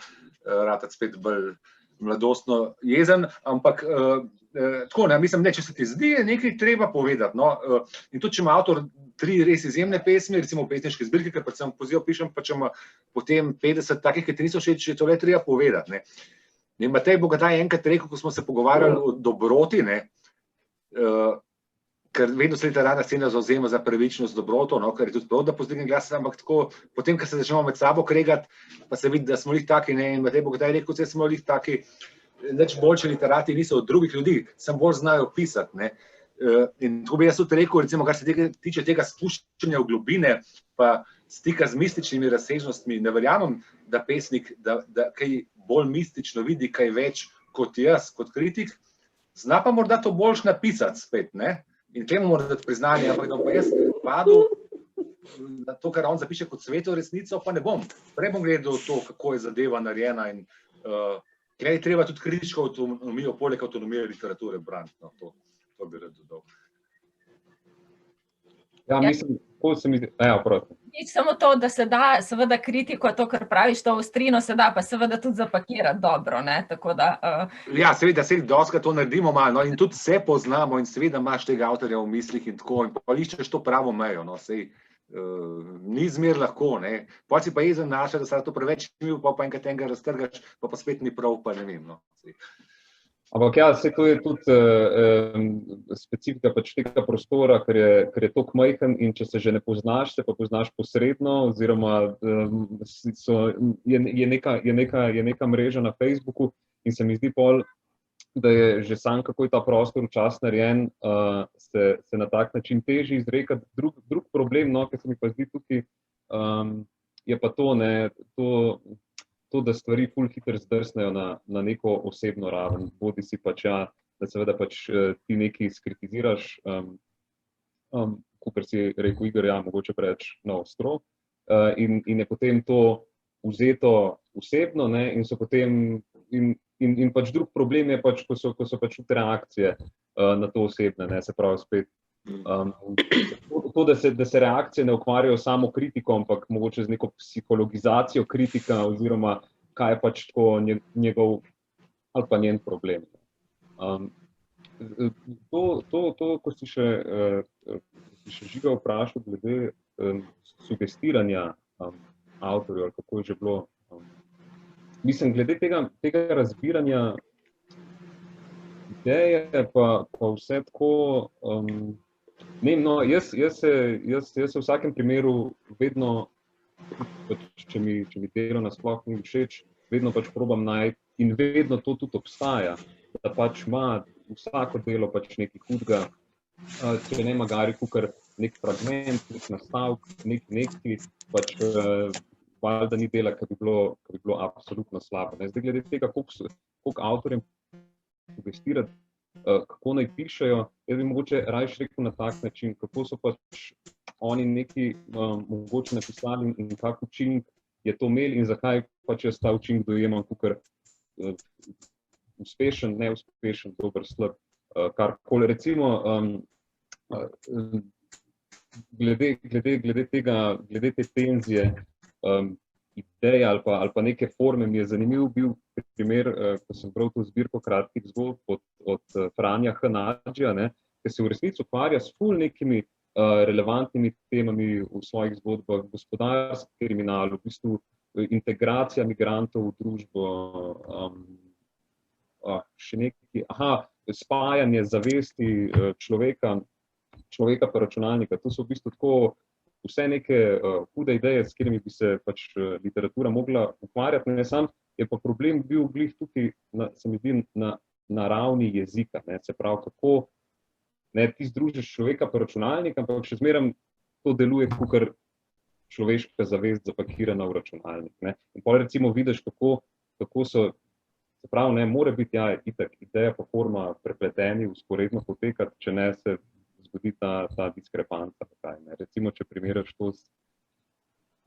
[SPEAKER 4] ratati spet bolj mladostno jezen, ampak tako, ne, mislim, če se ti zdi, je nekaj treba povedati, no, in tudi, če ima avtor 3 res izjemne pesmi, recimo v pesniški zbirki, ker predvsem poezijo pišem, pa če ima potem 50 takih, ki ti niso všeč, je to le treba povedati, ne. In Matej Bogataj je enkrat rekel, ko smo se pogovarjali o dobroti, ne, ker vedno se literarna scena zavzema za pravičnost, dobroto, no, ker je tudi prav, da povzdigne glas, ampak tako, potem, ko se začnemo med sabo kregati, pa se vidi, da smo lih taki, ne, in Matej Bogataj je rekel, da smo lih taki, nič boljši literati niso od drugih ljudi, sem bolj znajo pisati, ne. In tako bi jaz tudi rekel, recimo, kar se tiče tega spuščanja v globine, pa stika z mističnimi razsežnostmi, ne verjamem, da pesnik, da kaj bolj mistično vidi, kaj več kot jaz, kot kritik, zna pa morda to boljš napisati spet, ne? In temu mora dati priznanje, ampak da pa jaz padel na to, kar on zapiše kot sveto resnico, pa ne bom. Prej bom gledal to, kako je zadeva narejena in tukaj je treba tudi kritično avtonomijo, poleg avtonomije literature braniti. No, to bi rad dodal.
[SPEAKER 2] Ja, mislim, kako se mi zdi, prosim.
[SPEAKER 5] Nič, samo to, da se da seveda kritiko, to, kar praviš, to ostrino se da pa seveda tudi zapakirati dobro, ne, tako da...
[SPEAKER 4] Ja, seveda, dostikrat to naredimo malo, no, in tudi se poznamo in seveda imaš tega avtorja v mislih in tako, in pa iščeš to pravo mejo, no, sej, ni zmer lahko, ne, pol si pa jezen naša, da se to preveč imel, pa enkrat enega raztrgaš, pa spet ni prav, pa ne vem, no, sej.
[SPEAKER 2] Ampak ja, se to je tudi specifika pač tega prostora, ker je toliko majhen in če se že ne poznaš, se pa poznaš posredno, oziroma je neka mreža na Facebooku in se mi zdi pol, da je že sam, kako je ta prostor včasih narejen, se na tak način težje izrekati. Drug problem, no, ki se mi pa zdi tukaj, je pa to, ne, to, da stvari ful hitro zdrsnejo na neko osebno raven, bodi si pač da seveda pač ti nekaj skritiziraš, kakor si rekel Igor, mogoče preveč na ostro, in je potem to vzeto osebno, ne, in so potem, in pač drug problem je pač, ko so pač tudi reakcije na to osebne, ne, se pravi spet, to, da se reakcije ne ukvarjajo samo kritiko, ampak mogoče z neko psihologizacijo kritika, oziroma kaj je pač tako njegov ali pa njen problem. Ko si še Žiga vprašal glede sugestiranja avtorjev, ali kako je že bilo. Mislim, glede tega razbiranja ideje, pa vse tako, ne vem, no, jaz se v vsakem primeru vedno, če mi delo nasploh ni všeč, vedno pač probam najti in vedno to tudi obstaja, da pač ima vsako delo pač nekaj hudega, če ne magari kakor nek fragment, nek nastavek, neki, pač valjda ni dela, ki bi bilo absolutno slabo. Zdaj glede tega, koliko avtorjem sugestirati, kako naj pišejo, jaz bi mogoče rajši rekel na tak način, kako so pač oni nekaj mogoče napisali in kak učinek je to imel in zakaj pač jaz ta učinek dojemam kakor uspešen, neuspešen, dober, slab, karkoli. Recimo, glede te tenzije, ideje ali pa neke forme, mi je zanimiv bil primer, ko sem bral to zbirko kratkih zgodb od Franja Hanadžija, ki se v resnici ukvarja s ful nekimi relevantnimi temami v svojih zgodbah, gospodarski kriminal, v bistvu integracija migrantov v družbo, še nekaj, spajanje zavesti človeka pa računalnika. To so v bistvu tako vse neke hude ideje, s katerimi bi se pač literatura mogla ukvarjati, ne, sam je pa problem bil glih tukaj, se mi zdi, na ravni jezika, ne, se pravi, kako ne, ti združiš človeka pa računalnik, ampak še zmeraj to deluje kakor človeška zavest zapakirana v računalnik, ne. In potem recimo vidiš, kako so, se pravi, ne, mora biti itak ideja pa forma prepleteni, vzporedno potekati, če ne se zgodi ta diskrepanca. Recimo, če primerjaš to s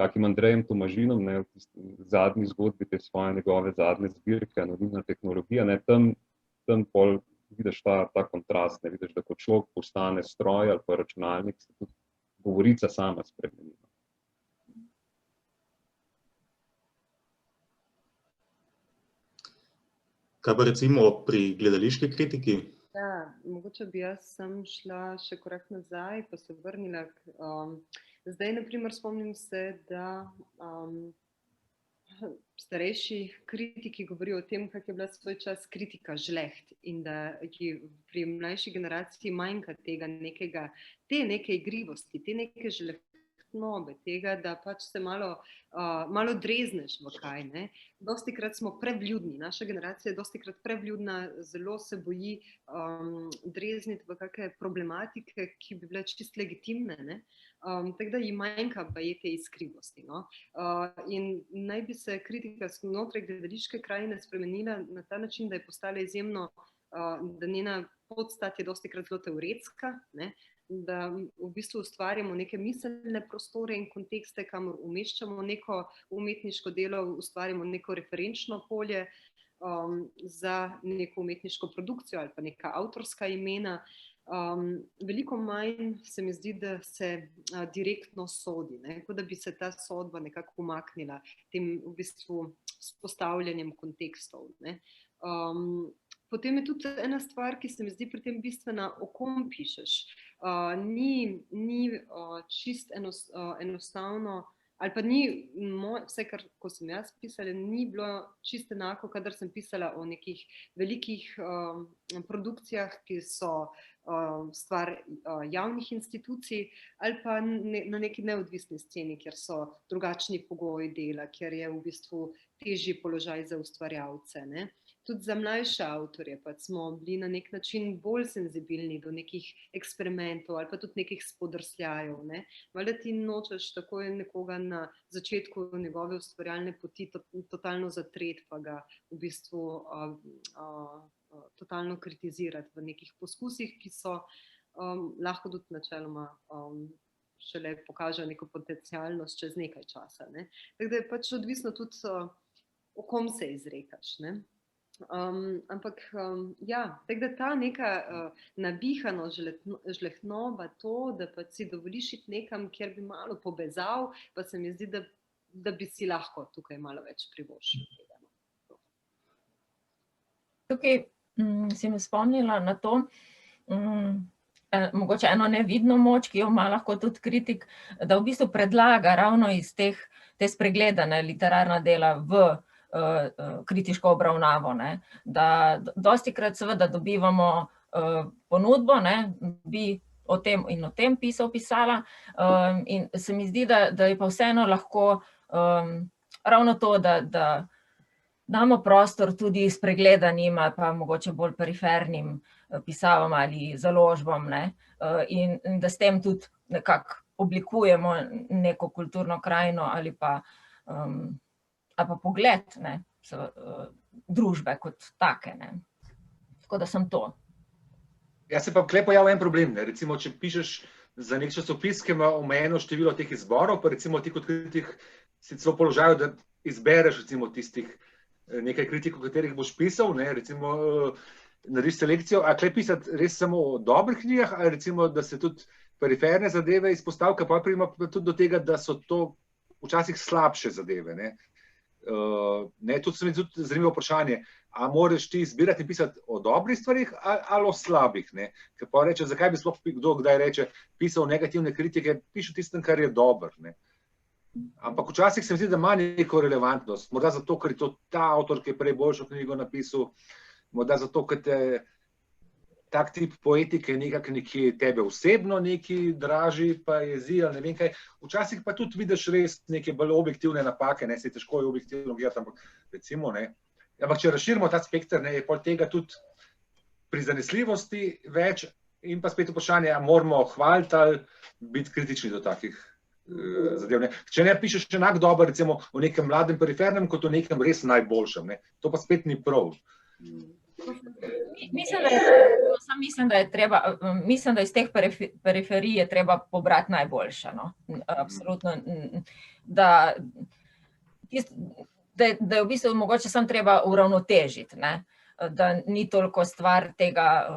[SPEAKER 2] takim Andrejem Tomažinom, ne, v tisti zadnji zgodbi te njegove zadnje zbirke, Anonimna tehnologija, ne, tam pol vidiš ta kontrast, ne, vidiš, da ko človek postane stroj ali pa računalnik, se tudi govorica sama spremeni.
[SPEAKER 1] Kaj pa recimo pri gledališki kritiki?
[SPEAKER 3] Ja, mogoče bi jaz sem šla še korak nazaj, pa se vrnila zdaj, na primer, spomnim se, da starejši kritiki govorijo o tem, kak je bila svoj čas kritika žleht in da pri mlajši generaciji manjka te neke igrivosti, te neke žlehtnobe, tega, da pač se malo drezneš v kaj, ne. Dostikrat smo prevljudni, naša generacija je dostikrat prevljudna, zelo se boji drezniti v kakšne problematike, ki bi bile čisto legitimne, ne. Tako da ji manjka baje te iskrivosti, no. In naj bi se kritika znotraj gledališke krajine spremenila na ta način, da je postala izjemno, da njena podstat je dostikrat zelo teoretska, ne. da v bistvu ustvarjamo neke miselne prostore in kontekste, kamor umeščamo neko umetniško delo, ustvarjamo neko referenčno polje za neko umetniško produkcijo ali pa neka avtorska imena. Veliko manj se mi zdi, da se direktno sodi, ne? Kot da bi se ta sodba nekako umaknila tem v bistvu vzpostavljanjem kontekstov, ne? Potem je tudi ena stvar, ki se mi zdi pri tem bistvena, o kom pišeš. Ni čist enostavno, ali pa ni, vse kar, ko sem jaz pisala, ni bilo čisto enako, kadar sem pisala o nekih velikih produkcijah, ki so stvar javnih institucij, ali pa na neki neodvisni sceni, kjer so drugačni pogoji dela, kjer je v bistvu težji položaj za ustvarjalce, ne. Tudi za mlajše avtorje pa smo bili na nek način bolj senzibilni do nekih eksperimentov ali pa tudi nekih spodrsljajev, ne. Valjda ti nočeš takoj nekoga na začetku njegove ustvarjalne poti totalno zatreti, pa ga v bistvu totalno kritizirati v nekih poskusih, ki so lahko tudi načeloma šele pokažejo neko potencialnost čez nekaj časa, ne. Tako da je pač odvisno tudi, o kom se izrekaš, ne. Ampak ja, tako da ta neka navihano žlehtnoba, to, da pa si dovoliš iti nekam, kjer bi malo pobezav, pa se mi zdi, da bi si lahko tukaj malo več privoščil.
[SPEAKER 5] Tukaj si me spomnila na to, mogoče eno nevidno moč, ki jo ima lahko tudi kritik, da v bistvu predlaga ravno iz te spregledane literarna dela v kritiško obravnavo, ne. Da dostikrat seveda dobivamo ponudbo, ne, bi o tem in o tem pisal, pisala, in se mi zdi, da je pa vseeno lahko ravno to, da damo prostor tudi spregledanim ali pa mogoče bolj perifernim pisavam ali založbam, ne, in da s tem tudi nekako oblikujemo neko kulturno krajino ali pa pogled, ne, družbe kot take, ne. Tako da sem to.
[SPEAKER 4] Ja, se pa tukaj pojavi en problem, ne. Recimo, če pišeš za nek časopis, ki ima omejeno število teh izborov, pa recimo ti kot kritik si celo položaju, da izbereš recimo tistih nekaj kritikov, katerih boš pisal, ne, recimo narediš selekcijo, a tukaj pisati res samo o dobrih knjigah, ali recimo, da se tudi periferne zadeve izpostavlja, pa prima tudi do tega, da so to včasih slabše zadeve, ne. Tudi se mi tudi zanimivo vprašanje, a moraš ti izbirati in pisati o dobrih stvarih ali o slabih, ne? Ker pa reče, zakaj bi sploh kdo kdaj reče, pisal negativne kritike, piše tistem, kar je dobro, ne? Ampak včasih se mi zdi, da ima neko relevantnost, morda zato, ker je to ta avtor, ki je prej boljšo knjigo napisal, morda zato, ker te tak tip poetike nekje tebe osebno neki draži, pa jezi, ali ne vem kaj. Včasih pa tudi vidiš res neke bolj objektivne napake, ne, se težko je objektivno gledati, ampak recimo, ne. Ampak če razširimo ta spekter, ne, je pol tega tudi prizanesljivosti več in pa spet vprašanje, a moramo hvaliti ali biti kritični do takih zadev, ne. Če ne pišeš enak dobro, recimo o nekem mladem perifernem, kot o nekem res najboljšem, ne. To pa spet ni prav.
[SPEAKER 5] Mislim, da iz teh periferij je treba pobrati najboljše, no. Absolutno. Da je v bistvu mogoče samo treba uravnotežiti, ne. Da ni toliko stvar tega,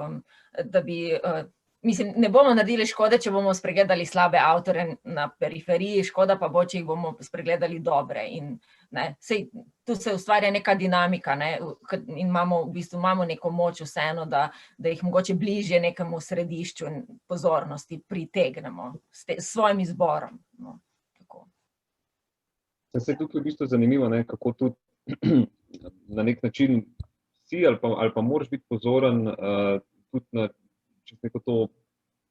[SPEAKER 5] da bi, mislim, ne bomo naredili škode, če bomo spregledali slabe avtorje na periferiji, škoda pa bo, če jih bomo spregledali dobre in ne, sej tu se ustvarja neka dinamika, ne, in imamo v bistvu neko moč vseeno, da jih mogoče bližje nekemu središču pozornosti pritegnemo s svojim izborom, no, tako.
[SPEAKER 2] Se je tukaj v bistvu zanimivo, ne, kako tudi na nek način si ali pa moraš biti pozoren tudi na čez neko to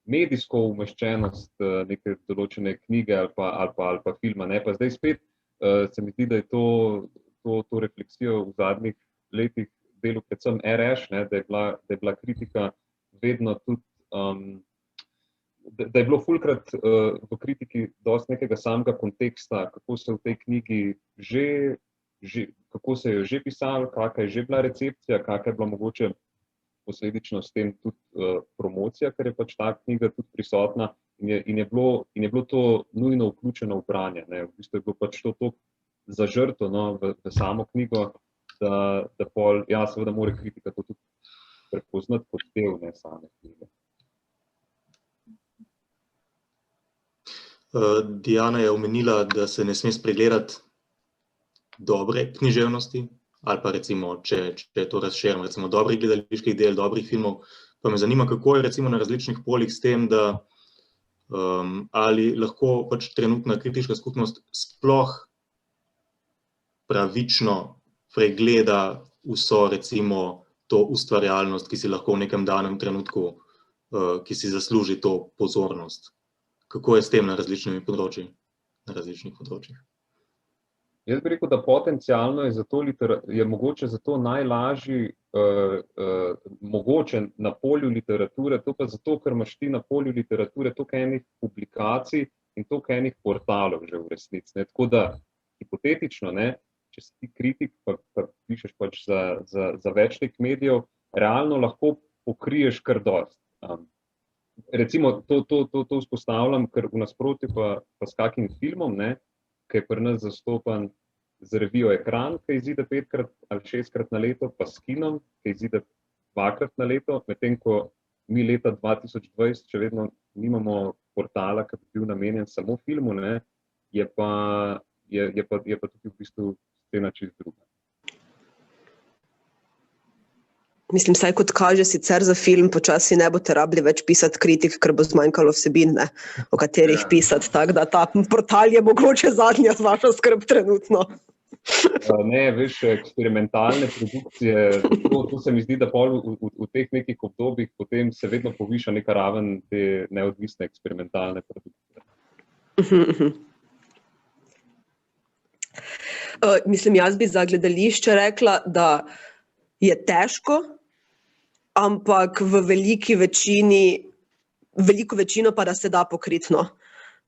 [SPEAKER 2] medijsko umeščenost neke določene knjige ali pa filma, ne, pa zdaj spet se mi zdi, da je to refleksijo v zadnjih letih delu predvsem RŠ, ne, da je bila kritika vedno tudi, da je bilo fulkrat v kritiki dosti nekega samega konteksta, kako se v tej knjigi kako se je že pisalo, kakšna je že bila recepcija, kakšna je bila mogoče posledično s tem tudi promocija, ker je pač ta knjiga tudi prisotna in je bilo to nujno vključeno v branje. Ne. V bistvu je bilo pač to toliko zažrto v samo knjigo, da pol, ja, seveda mora kritika to tudi prepoznati kot del same knjige.
[SPEAKER 1] Diana je omenila, da se ne sme spregledati dobre književnosti, ali pa recimo, če to razširimo, recimo dobrih gledaliških del, dobrih filmov, pa me zanima, kako je recimo na različnih poljih s tem, da ali lahko pač trenutna kritiška skupnost sploh pravično pregleda vso recimo to ustvarjalnost, ki si lahko v nekem danem trenutku, ki si zasluži to pozornost. Kako je s tem na različnih področjih?
[SPEAKER 2] Jaz bi rekel, da potencialno je mogoče zato najlažji, mogoče na polju literature, to pa zato, ker imaš ti na polju literature toliko enih publikacij in toliko enih portalov že v resnici. Ne? Tako da, hipotetično, ne, če si ti kritik, pa pišeš pač za več teh medijev, realno lahko pokriješ kar dosti. Recimo, to vzpostavljam, ker v nasprotju pa s kakim filmom, ne, ki je pri nas zastopan z revijo Ekran, ki izide 5-krat ali 6-krat na leto, pa s kinom, ki izide 2-krat na leto, medtem ko mi leta 2020 še vedno nimamo portala, ki bi bil namenjen samo filmu, ne, je pa tudi v bistvu scena čisto druga.
[SPEAKER 6] Mislim, saj kot kaže, sicer za film počasi ne boste rabili več pisati kritik, ker bo zmanjkalo vsebin, ne, o katerih pisati, tako da ta portal je mogoče zadnja vaša skrb trenutno.
[SPEAKER 2] Ne, veš, eksperimentalne produkcije, to se mi zdi, da pol v teh nekih obdobjih potem se vedno poviša neka raven te neodvisne eksperimentalne produkcije.
[SPEAKER 6] Mislim, jaz bi za gledališče rekla, da je težko, ampak v veliko večino pa da se da pokriti, no.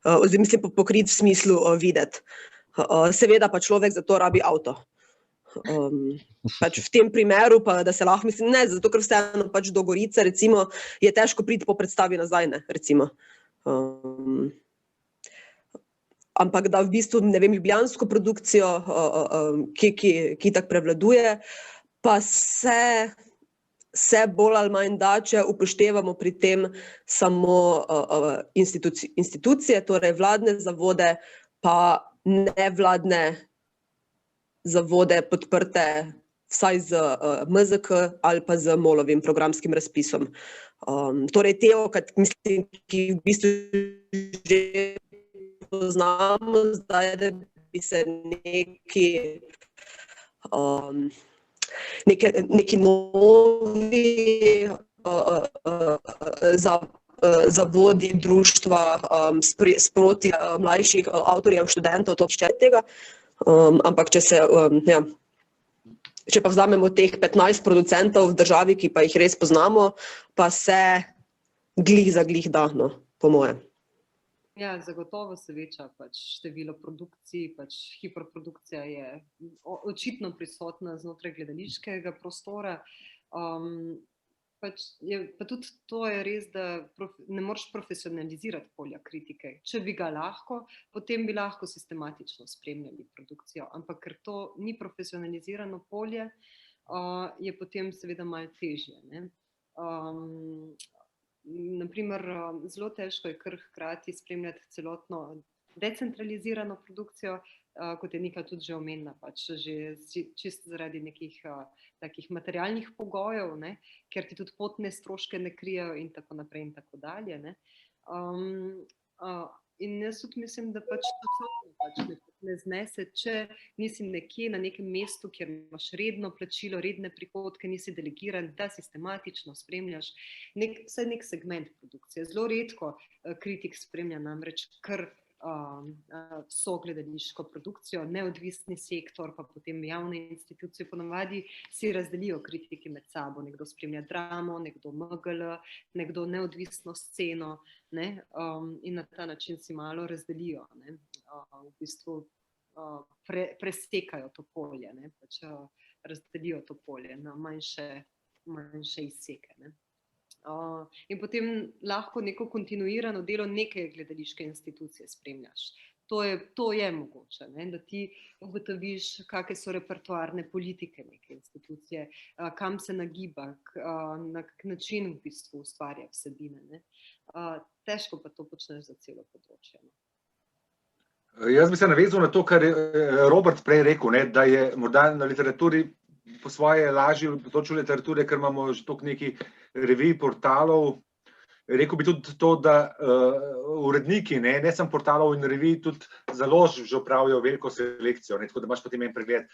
[SPEAKER 6] Oziroma mislim pokriti v smislu videti. Seveda pa človek za to rabi avto. Pač v tem primeru pa, da se lahko, mislim, ne, zato ker vseeno pač do Gorice, recimo, je težko priti po predstavi nazaj, ne, recimo. Ampak da v bistvu, ne vem, ljubljansko produkcijo, ki tako prevladuje, pa se bolj ali manj da, če upoštevamo pri tem samo institucije, torej vladne zavode, pa nevladne zavode podprte vsaj z MZK ali pa z MOL-ovim programskim razpisom. Torej mislim, ki v bistvu že poznamo zdaj, da bi se neki novi zavodi društva sproti mlajših avtorjev, študentov, to še tega. Ampak če pa vzamemo teh 15 producentov v državi, ki pa jih res poznamo, pa se glih za glih da, no, po mojem.
[SPEAKER 3] Ja, zagotovo se veča pač število produkcij, pač hiperprodukcija je očitno prisotna znotraj gledališkega prostora. Pa tudi to je res, da ne moreš profesionalizirati polja kritike. Če bi ga lahko, potem bi lahko sistematično spremljali produkcijo. Ampak ker to ni profesionalizirano polje, je potem seveda malo težje, ne. Naprimer, zelo težko je kar hkrati spremljati celotno decentralizirano produkcijo, kot je Nika tudi že omenila, pač že čisto zaradi nekih takih materialnih pogojev, ne, ker ti tudi potne stroške ne krijejo in tako naprej in tako dalje, ne. In jaz tudi mislim, da pač to ne znese, če nisi nekje na nekem mestu, kjer imaš redno plačilo, redne prihodke, nisi delegiran, da sistematično spremljaš vsaj nek segment produkcije. Zelo redko kritik spremlja namreč kar vso gledališko produkcijo, neodvisni sektor, pa potem javne institucije, ponavadi si razdelijo kritiki med sabo. Nekdo spremlja dramo, nekdo MGL, nekdo neodvisno sceno, ne, in na ta način si malo razdelijo, ne, v bistvu presekajo to polje, ne, pač razdelijo to polje na manjše manjše izseke. Ne. In potem lahko neko kontinuirano delo neke gledališke institucije spremljaš. To je mogoče, ne? Da ti ugotoviš, kakšne so repertoarne politike neke institucije, kam se nagiba, na kak način v bistvu ustvarja vsebine. Ne? Težko pa to počneš za celo področje.
[SPEAKER 4] Jaz bi se navezal na to, kar je Robert prej rekel, ne, da je morda na literaturi po svoje lažje v področju literature, ker imamo že toliko nekih revij, portalov. Rekel bi tudi to, da uredniki, ne samo portalov in revij, tudi založb že opravijo veliko selekcijo, ne, tako da imaš potem en pregled.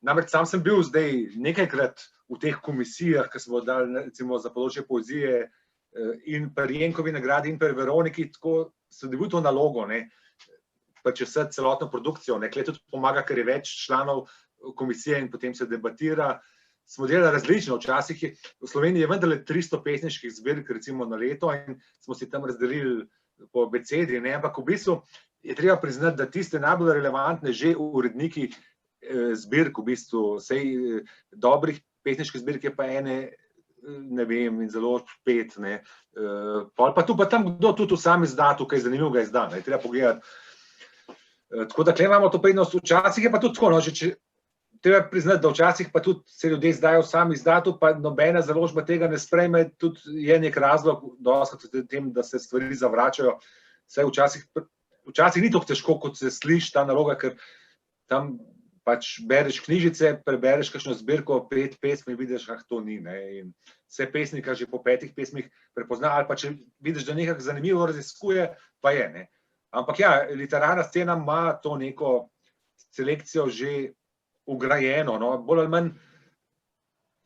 [SPEAKER 4] Namreč sam sem bil zdaj nekajkrat v teh komisijah, ki smo dali recimo za področje poezije in pri Jenkovi nagradi in pri Veroniki, tako sem dobil to nalogo, ne, pa čez celotno produkcijo, ne, kle tudi pomaga, ker je več članov komisije in potem se debatira. Smo delali različno, včasih je v Sloveniji je vendarle 300 pesniških zbirk recimo na leto in smo si tam razdelili po abecedi, ne, ampak v bistvu je treba priznati, da tiste najbolj relevantne že uredniki zbirk, v bistvu sej dobrih pesniških zbirk je pa ene, ne vem, in zelo 5, ne, pa tu pa tam kdo tudi v sam izdatu, kaj zanimivega izda, ne, treba pogledati. Tako da, tukaj imamo to prednost, včasih je pa tudi tako, no, če treba priznati, da včasih pa tudi se ljudje izdajo sam izdatu, pa nobena založba tega ne sprejme, tudi je nek razlog, dostakrat v tem, da se stvari zavračajo, saj včasih ni tako težko, kot se sliši ta naloga, ker tam pač bereš knjižice, prebereš kakšno zbirko, 5 pesmi, vidiš, to ni, ne, in vse pesnika že po 5 pesmih prepozna, ali pa če vidiš, da nekako zanimivo raziskuje, pa je, ne. Ampak ja, literarna scena ima to neko selekcijo že ugrajeno, no, bolj ali manj,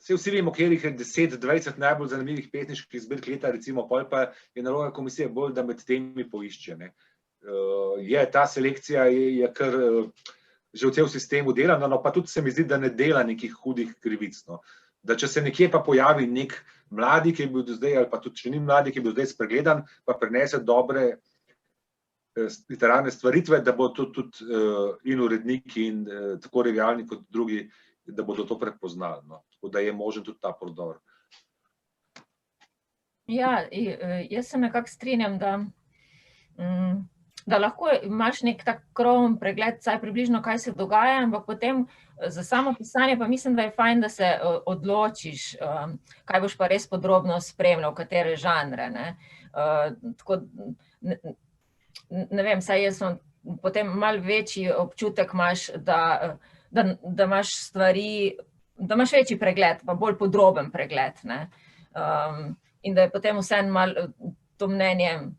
[SPEAKER 4] vsi vemo, kjerih je 10-20 najbolj zanimivih pesniških zbirk leta, recimo, pol pa je naloga komisije bolj, da med temi poišče, ne. Je, ta selekcija je kar že v cel sistemu delana, no, pa tudi se mi zdi, da ne dela nekih hudih krivic, no. Da če se nekje pa pojavi nek mladi, ki je bil do zdaj, ali pa tudi če ni mladi, ki je bil zdaj spregledan, pa prinese dobre literarne stvaritve, da bo tudi in uredniki in tako revijalni kot drugi, da bodo to prepoznali, no. Tako da je možen tudi ta prodor.
[SPEAKER 5] Ja, jaz se nekako strinjam, da lahko imaš nek tak kroven pregled, vsaj približno, kaj se dogaja, ampak potem za samo pisanje pa mislim, da je fajn, da se odločiš, kaj boš pa res podrobno spremljal, katere žanre, ne. Tako, ne vem, saj jaz sem potem malo večji občutek imaš, da imaš stvari, da imaš večji pregled, pa bolj podroben pregled, ne. In da je potem vseeno malo to mnenje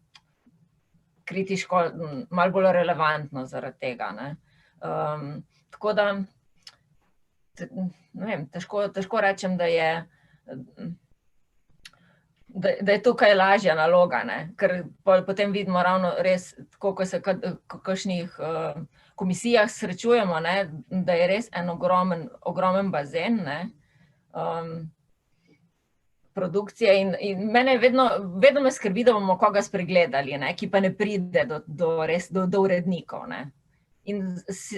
[SPEAKER 5] kritiško, malo bolj relevantno zaradi tega, ne. Tako da, ne vem, težko rečem, da je tukaj lažja naloga, ne, ker potem vidimo ravno res, tako ko se v kakšnih komisijah srečujemo, ne, da je res en ogromen bazen, ne, produkcije in mene vedno me skrbi, da bomo koga spregledali, ne, ki pa ne pride do urednikov, ne. In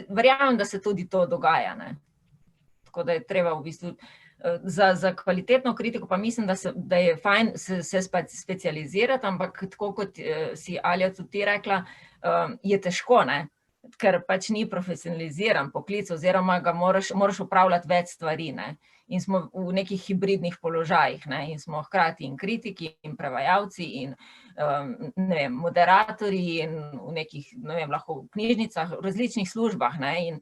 [SPEAKER 5] verjamem, da se tudi to dogaja, ne. Tako da je treba v bistvu za kvalitetno kritiko pa mislim, da je fajn se specializirati, ampak tako kot si Alja tudi ti rekla, je težko, ne, ker pač ni profesionaliziran poklic oziroma ga moraš opravljati več stvari, ne. In smo v nekih hibridnih položajih, ne, in smo hkrati in kritiki in prevajalci in ne vem, moderatorji in v nekih, ne vem, lahko v knjižnicah, v različnih službah, ne, in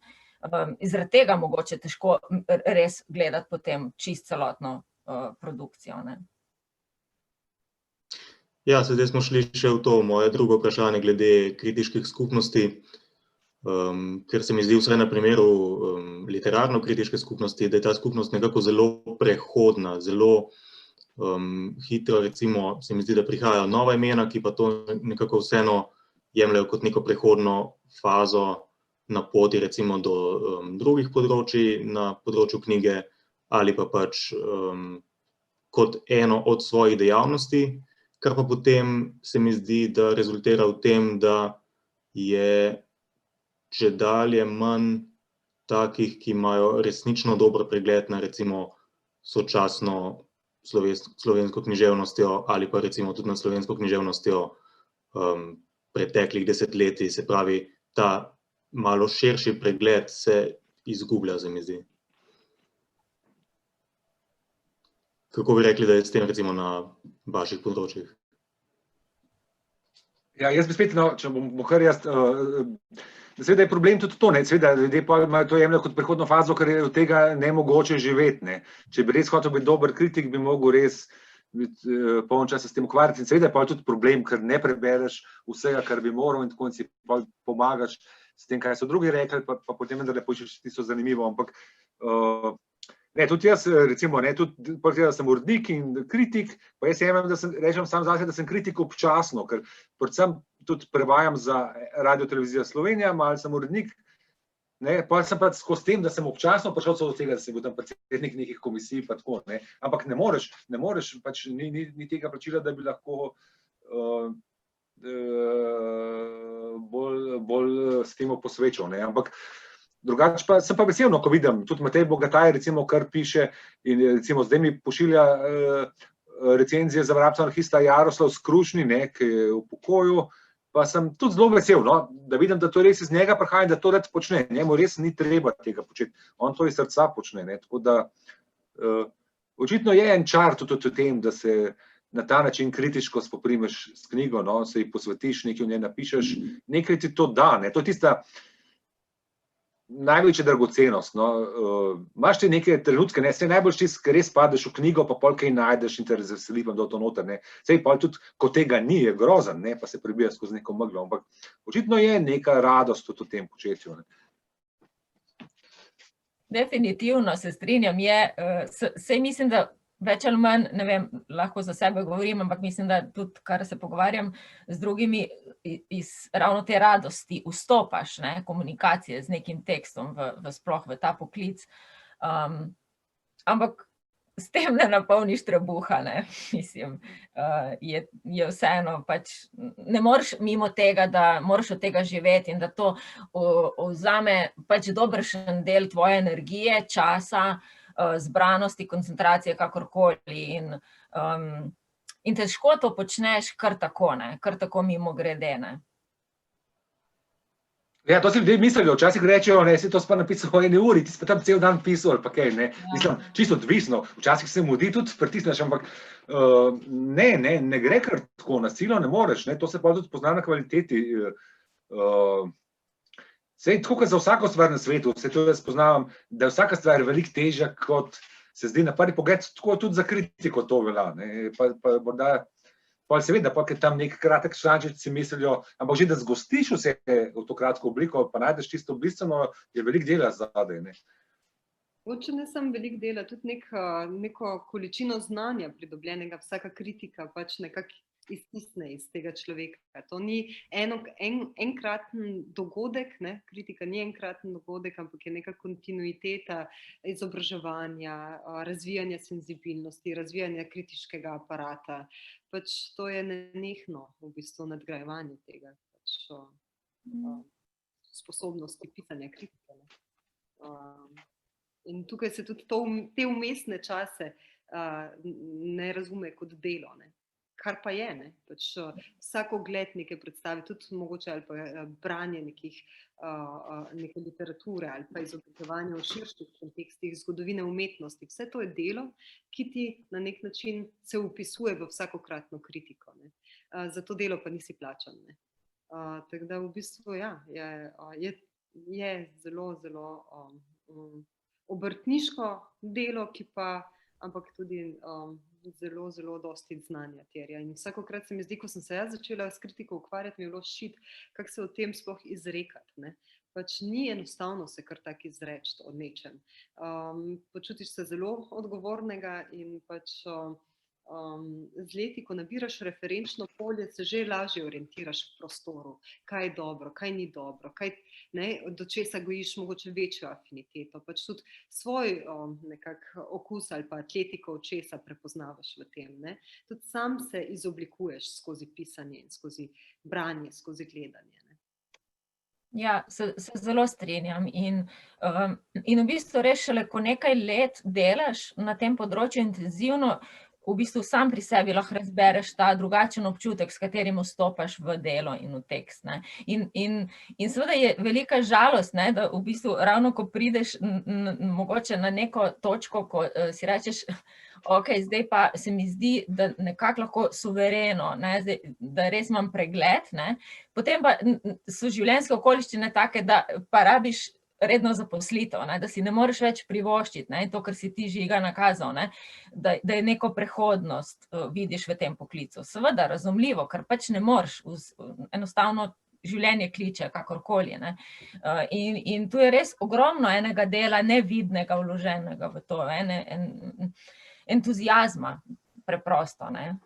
[SPEAKER 5] zaradi tega mogoče težko res gledati potem čist celotno produkcijo, ne.
[SPEAKER 1] Ja, zdaj smo šli še v to moje drugo vprašanje glede kritiških skupnosti, ker se mi zdi vsaj na primeru literarno-kritiške skupnosti, da je ta skupnost nekako zelo prehodna, zelo hitro, recimo, se mi zdi, da prihajajo nova imena, ki pa to nekako vseeno jemljajo kot neko prehodno fazo na poti recimo do drugih področij, na področju knjige, ali pa pač kot eno od svojih dejavnosti, kar pa potem se mi zdi, da rezultira v tem, da je čedalje manj takih, ki imajo resnično dober pregled na recimo sočasno slovensko književnostjo ali pa recimo tudi nad slovensko književnostjo preteklih desetletij, se pravi, ta malo širši pregled se izgublja, se mi zdi. Kako bi rekli, da je s tem recimo na vaših področjih?
[SPEAKER 4] Ja, jaz bi spet, če bom kar jaz, seveda je problem tudi to, seveda ljudje pa imajo to jemljajo kot prehodno fazo, ker je od tega nemogoče živeti. Če bi res hotel biti dober kritik, bi mogel res biti poln časa s tem ukvarjati. In seveda je pa tudi problem, ker ne prebereš vsega, kar bi moral in tako in si pomagaš s tem, kaj so drugi rekli, pa potem vendar ne poiščeš tisto zanimivo. Ampak ne, tudi jaz, recimo, tudi da sem urednik in kritik, pa jaz rečem sam zase, da sem kritik občasno, ker predvsem tudi prevajam za Radio Televizija Slovenija, malo sem urednik, pa sem pa skozi tem, da sem občasno prišel do tega, da sem bil tam predsednik nekih komisij, pa tako, ampak ne moreš, pač ni tega plačila, da bi lahko bolj s tem posvečal, ampak drugače pa sem pa vesel, ko vidim, tudi Matej Bogataj, recimo, kar piše in recimo zdaj mi pošilja recenzije za vrabca anarhista Jaroslav Skrušni, ki je v pokoju, pa sem tudi zelo vesel, da vidim, da to res iz njega prihaja in da to rad počne. Njemu res ni treba tega početi. On to iz srca počne. Tako da očitno je en čar tudi v tem, da se na ta način kritiško spoprimeš s knjigo, se ji posvetiš, nekaj v njej napišeš, nekaj ti to da. To je tista največja dragocenost. Imaš ti neke trenutke, se najbolj čist, ker res padeš v knjigo, pa pol kaj najdeš in te razveseli, da je to noter. Sej pa tudi, ko tega ni, je grozen, pa se prebija skozi neko meglo. Ampak očitno je neka radost tudi v tem početju.
[SPEAKER 5] Definitivno se strinjam. Sej mislim, da več ali manj, ne vem, lahko za sebe govorim, ampak mislim, da tudi, kar se pogovarjam z drugimi, iz ravno te radosti vstopaš, komunikacije z nekim tekstom sploh v ta poklic. Ampak s tem ne napolniš trebuha, mislim, je vseeno, pač ne moreš mimo tega, da moraš od tega živeti in da to vzame pač dobršen del tvoje energije, časa, zbranosti, koncentracije, kakorkoli. In težko to počneš kar tako mimo grede.
[SPEAKER 4] Ja, to si ljudje mislijo, včasih rečejo, si to pa napisal v 1 uri, ti si pa tam cel dan pisal ali pa kaj, Mislim, čisto odvisno, včasih se mudi tudi pritisneš, ampak ne gre kar tako, na silo ne moreš, to se pa tudi pozna na kvaliteti. Sej, tako kot za vsako stvar na svetu, se to jaz spoznavam, da je vsaka stvar veliko težja, kot se zdi na prvi pogled, tako tudi za kritiko to velja. Pa morda, pa seveda, ker tam nek kratek člančič si mislijo, ampak že da zgostiš vse v to kratko obliko, pa najdeš čisto bistveno, je veliko dela zadaj.
[SPEAKER 3] Mogoče ne samo veliko dela, tudi neko količino znanja pridobljenega, vsaka kritika pač nekako iztisne iz tega človeka. To ni enkraten dogodek, kritika ni enkraten dogodek, ampak je neka kontinuiteta izobraževanja, razvijanja senzibilnosti, razvijanja kritiškega aparata. Pač to je nenehno v bistvu nadgrajevanje tega sposobnosti pisanja kritike. In tukaj se tudi te vmesne čase ne razume kot delo, kar pa je, pač vsak ogled neke predstave, tudi mogoče ali pa branje neke literature ali pa izoblikovanje v širših kontekstih zgodovine umetnosti, vse to je delo, ki ti na nek način se vpisuje v vsakokratno kritiko. Za to delo pa nisi plačan. Tako da v bistvu je zelo, zelo obrtniško delo, ki pa ampak tudi zelo, zelo dosti znanja terja. In vsakokrat se mi zdi, ko sem se jaz začela s kritiko ukvarjati, mi je bilo šit, kako se o tem sploh izrekati. Pač ni enostavno se kar tak izreči o nečem. Počutiš se zelo odgovornega in pač z leti, ko nabiraš referenčno polje, se že lažje orientiraš v prostoru, kaj je dobro, kaj ni dobro, do česa gojiš mogoče večjo afiniteto, pač tudi svoj okus ali pa atletiko očesa prepoznavaš v tem. Tudi sam se izoblikuješ skozi pisanje in skozi branje, skozi gledanje.
[SPEAKER 5] Ja, se zelo strinjam in v bistvu res šele, ko nekaj let delaš na tem področju intenzivno, v bistvu sam pri sebi lahko razbereš ta drugačen občutek, s katerim vstopaš v delo in v tekst, ne. In seveda je velika žalost, ne, da v bistvu ravno, ko prideš mogoče na neko točko, ko si rečeš, ok, zdaj pa se mi zdi, da nekako lahko suvereno, ne, zdaj, da res imam pregled, ne, potem pa so življenjske okoliščine take, da pa rabiš redno zaposlitev, ne, da si ne moreš več privoščiti, ne, to, kar si ti Žiga nakazal, ne, da je neko prehodnost vidiš v tem poklicu. Seveda, razumljivo, ker pač ne moreš, enostavno življenje kliče, kakorkoli, ne. In tu je res ogromno enega dela nevidnega vloženega v to, entuziazma preprosto, ne.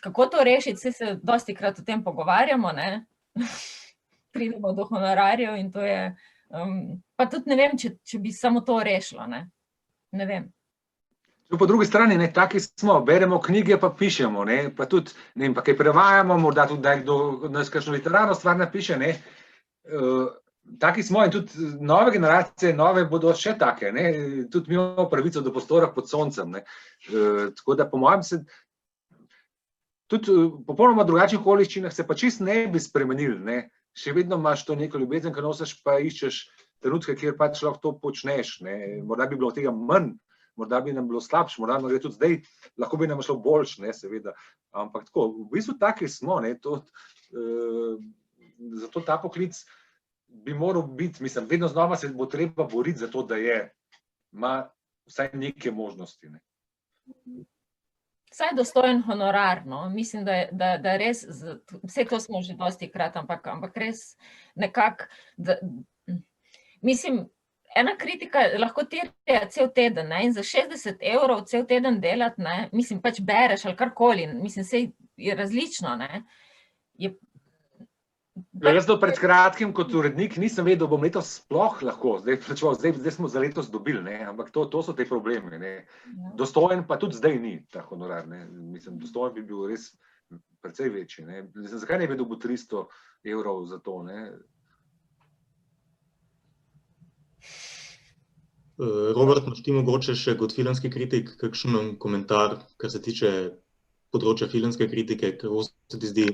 [SPEAKER 5] Kako to rešiti, saj se dostikrat o tem pogovarjamo, ne. Pridemo do honorarjev in to je, pa tudi ne vem, če bi samo to rešilo, ne. Ne vem.
[SPEAKER 4] Po drugi strani, ne, taki smo, beremo knjige pa pišemo, ne, pa tudi, ne vem, pa kaj prevajamo, morda tudi da kdo nas kakšno literarno stvar napiše, ne. Taki smo in tudi nove generacije, nove bodo še take, ne, tudi mi imamo pravico do prostora pod soncem, ne. Tako da po mojem se tudi popolnoma drugačnih okoliščinah se pa čisto ne bi spremenili, ne. Še vedno imaš to neko ljubezen, ki nosiš, pa iščeš trenutke, kjer pač lahko to počneš, ne. Morda bi bilo tega manj, morda bi nam bilo slabše, morda bi tudi zdaj, lahko bi nam šlo boljše, ne, seveda. Ampak tako, v bistvu taki smo, ne, to, zato ta poklic bi moral biti, mislim, vedno znova se bo treba boriti za to, da ima vsaj neke možnosti, ne.
[SPEAKER 5] Vsaj dostojen honorar, no, mislim, da res, vse to smo že dostikrat, ampak res nekako, mislim, ena kritika lahko terja cel teden, ne, in za 60 € cel teden delati, ne, mislim, pač bereš ali karkoli, mislim, saj je različno, ne.
[SPEAKER 4] Jaz do pred kratkim kot urednik nisem vedel, bom letos sploh lahko, zdaj smo za letos dobili, ne, ampak to so te problemi, ne. Dostojen pa tudi zdaj ni ta honorar, ne, mislim, dostojen bi bil res precej večji, ne. Zakaj ne bi dobil 300 € za to, ne?
[SPEAKER 1] Robert, imaš ti mogoče še kot filmski kritik kakšen komentar, kar se tiče področja filmske kritike, kako se ti zdi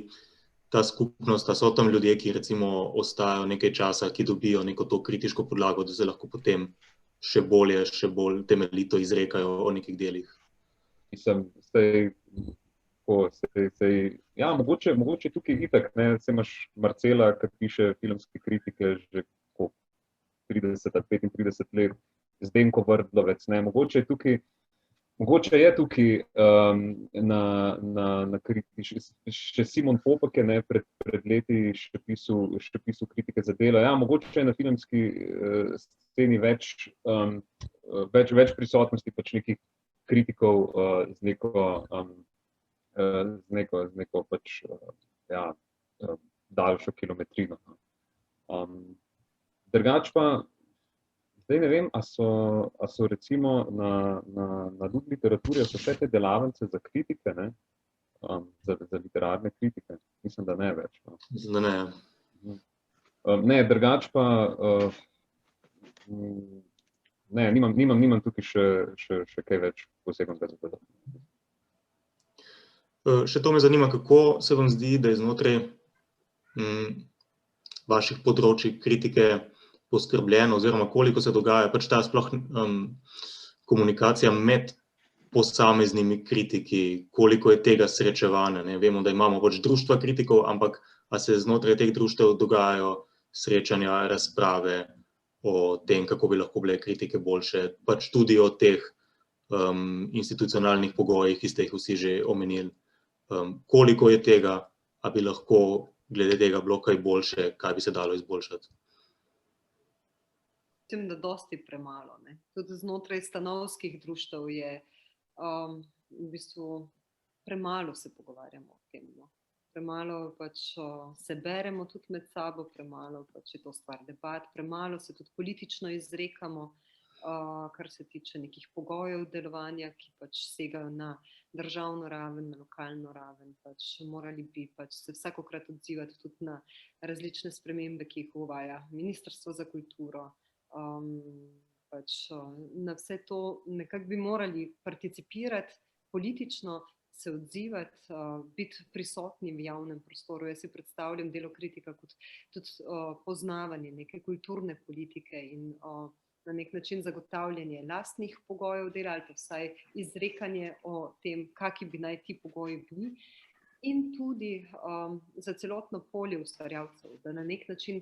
[SPEAKER 1] ta skupnost, da so tam ljudje, ki recimo ostajajo nekaj časa, ki dobijo neko to kritiško podlago, da se lahko potem še bolje, še bolj temeljito izrekajo o nekih delih?
[SPEAKER 2] Mislim, ja, mogoče tukaj itak, ne, saj imaš Marcela, ki piše filmske kritike že 30 ali 35 let, Zdenko Vrdlovec, ne, mogoče je tukaj na kritiki, še Simon Popek je, ne, pred leti še pisal kritike za delo. Ja, mogoče je na filmski sceni več prisotnosti pač nekih kritikov z neko pač, ja, daljšo kilometrino. Drugače pa, zdaj ne vem, a so recimo na Dud literaturi, so še te delavnice za kritike, ne? Za literarne kritike. Mislim, da ne več. No.
[SPEAKER 1] Mislim, da ne.
[SPEAKER 2] Ne, drugače pa, ne, nimam tukaj še kaj več posebnega za dodati.
[SPEAKER 1] Še to me zanima, kako se vam zdi, da je znotraj vaših področij kritike poskrbljeno, oziroma koliko se dogaja pač ta sploh komunikacija med posameznimi kritiki, koliko je tega srečevanja, ne, vemo, da imamo pač društva kritikov, ampak a se znotraj teh društev dogajajo srečanja, razprave o tem, kako bi lahko bile kritike boljše, pač tudi o teh institucionalnih pogojih, ki ste jih vsi že omenili. Koliko je tega, a bi lahko glede tega bilo kaj boljše, kaj bi se dalo izboljšati?
[SPEAKER 3] Mislim, da dosti premalo, ne. Tudi znotraj stanovskih društev je v bistvu premalo se pogovarjamo o tem, no. Premalo pač se beremo tudi med sabo, premalo pač je to stvar debat, premalo se tudi politično izrekamo, kar se tiče nekih pogojev delovanja, ki pač segajo na državno raven, na lokalno raven, pač morali bi pač se vsakokrat odzivati tudi na različne spremembe, ki jih uvaja Ministrstvo za kulturo. pač na vse to nekako bi morali participirati politično, se odzivati, biti prisotni v javnem prostoru. Jaz si predstavljam delo kritika kot tudi poznavanje neke kulturne politike in na nek način zagotavljanje lastnih pogojev dela ali pa vsaj izrekanje o tem, kakšni bi naj ti pogoji bili. In tudi za celotno polje ustvarjalcev, da na nek način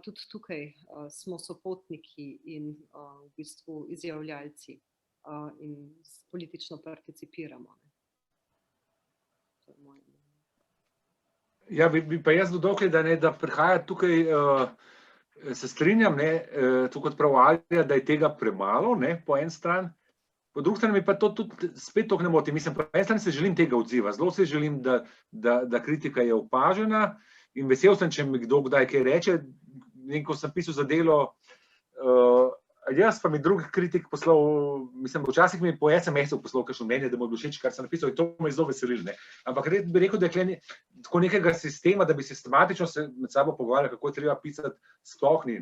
[SPEAKER 3] tudi tukaj smo sopotniki in v bistvu izjavljalci in politično participiramo. To je moje mnenje.
[SPEAKER 4] Ja, bi pa jaz dodal, da prihaja tukaj, se strinjam, to kot prav Alja, da je tega premalo, po en stran. Po drugi strani mi pa to tudi spet toliko ne moti. Mislim, po eni strani se želim tega odziva. Zelo se želim, da kritika je opažena in vesel sem, če mi kdo kdaj kaj reče. Ko sem pisal za delo, jaz pa mi drug kritik poslal, mislim, včasih mi po SMS-u poslal kakšno mnenje, da mu je bilo všeč, kar sem napisal, in to me je zelo veselilo. Ampak bi rekel, da je tako nekega sistema, da bi sistematično se med sabo pogovarjali, kako je treba pisati, sploh ni.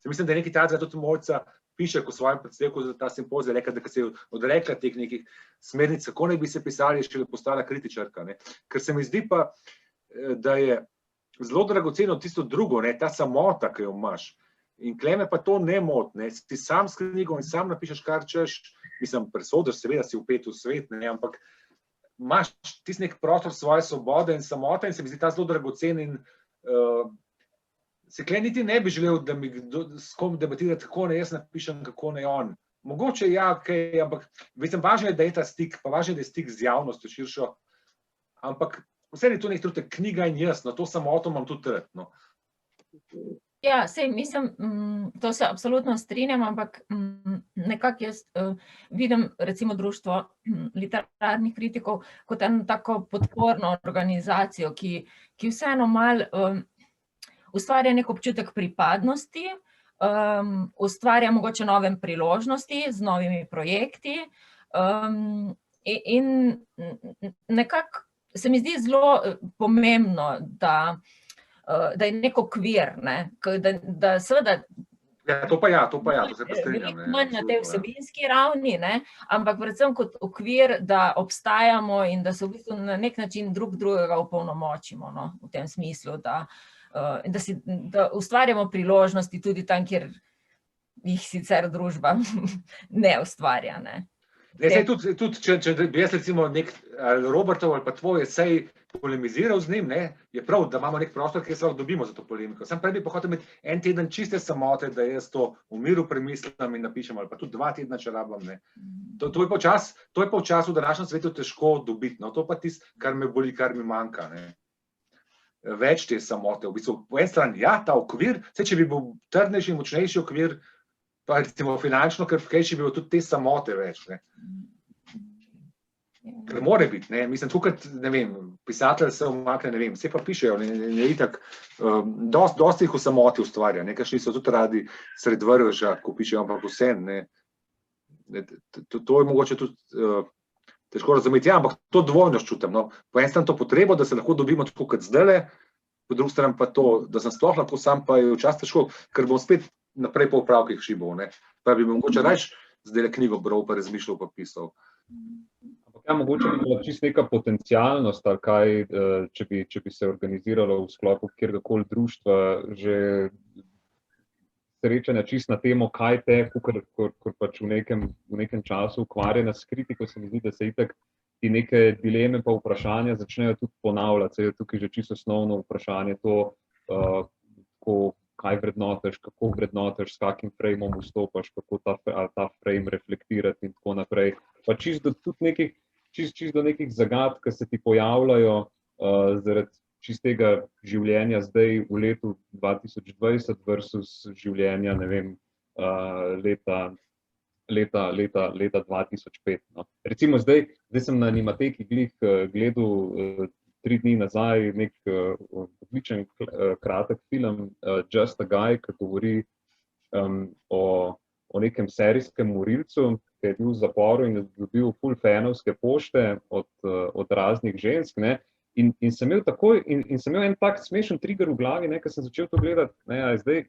[SPEAKER 4] Mislim, da je nekaj takega tudi Mojca piše, ko svojem predstavku za ta simpozij rekla, da se je odrekla teh nekih smernic, kako naj bi se pisali, je šele postala kritičarka. Ker se mi zdi pa, da je zelo dragoceno tisto drugo, ta samota, ki jo imaš. In kleme pa to ne moti, si sam s knjigo in sam napišeš, kar češ, mislim, presodiš, seveda si vpet v svet, ampak imaš tisti nek prostor svoje svobode in samote in se mi zdi ta zelo dragocen in se kle niti ne bi želel, da mi s kom debatira, kako ne jaz napišem, kako ne on. Mogoče ja, ampak mislim, važno je, da je ta stik, pa važno je, da je stik z javnostjo širšo, ampak vse je to nek trenutek knjiga in jaz, to samoto imam tudi tret.
[SPEAKER 5] Ja, sej mislim, to se absolutno strinjam, ampak nekako jaz vidim recimo društvo literarnih kritikov kot eno tako podporno organizacijo, ki vseeno malo ustvarja nek občutek pripadnosti, ustvarja mogoče nove priložnosti z novimi projekti in nekako se mi zdi zelo pomembno, da je nek okvir, da seveda
[SPEAKER 4] Ja, to pa ja, to se pa strinjam.
[SPEAKER 5] Veliko manj na tej vsebinski ravni, ampak predvsem kot okvir, da obstajamo in da se v bistvu na nek način drug drugega opolnomočimo, v tem smislu, da ustvarjamo priložnosti tudi tam, kjer jih sicer družba ne ustvarja.
[SPEAKER 4] Tudi, če bi jaz recimo ali Robertov ali pa tvoj esej polemiziral z njim, je prav, da imamo nek prostor, kjer se lahko dobimo za to polemiko. Sam prej bi pa hotel imeti en teden čiste samote, da jaz to v miru premislim in napišem, ali pa tudi 2 tedna, če rabam. To je pa v času v današnjem svetu težko dobiti. To pa tisto, kar me boli, kar mi manjka. Več te samote. V bistvu, po eni strani, ja, ta okvir, če bi bil trdnejši in močnejši okvir, pa recimo finančno, ker bi bilo tudi te samote več. Ker more biti, mislim, tukaj, ne vem, pisatelj se umakne, ne vem, vse pa pišejo, ne itak, dosti jih v samoti ustvarja, kakšni so tudi radi sred vrveža, ko pišejo, ampak vse, to je mogoče tudi težko razumeti, ja, ampak to dvojnost čutim, po eni strani to potrebo, da se lahko dobimo tako kot zdajle, po drugi strani pa to, da sem sploh lahko sam, pa je včasih težko, ker bom spet naprej po upravkih šibov, pa bi mogoče raje zdaj knjigo bral, pa razmišljal, pa pisal.
[SPEAKER 2] Ja, mogoče bi bila čisto neka potencialnost, ali kaj, če bi se organiziralo v sklopu kjerkoli društva, že srečanja čisto na temo, kaj te, kot pač v nekem času ukvarjena s kritiko, se mi zdi, da se itak ti neke dileme pa vprašanja začnejo tudi ponavljati. Se je tukaj že čisto osnovno vprašanje to, kaj vrednotiš, kako vrednotiš, s kakim frejmom vstopaš, kako ta frejm reflektirati in tako naprej. Pa čisto do nekih zagad, ki se ti pojavljajo zaradi čistega življenja zdaj v letu 2020 versus življenja, ne vem, leta 2005. Recimo zdaj sem na Animateki gledal 3 dni nazaj nek odličen kratek film Just a Guy, ki govori o nekem serijskem morilcu, ki je bil v zaporu in je dobil ful fanovske pošte od raznih žensk, in sem imel en tak smešen trigger v glavi, ko sem začel to gledati, zdaj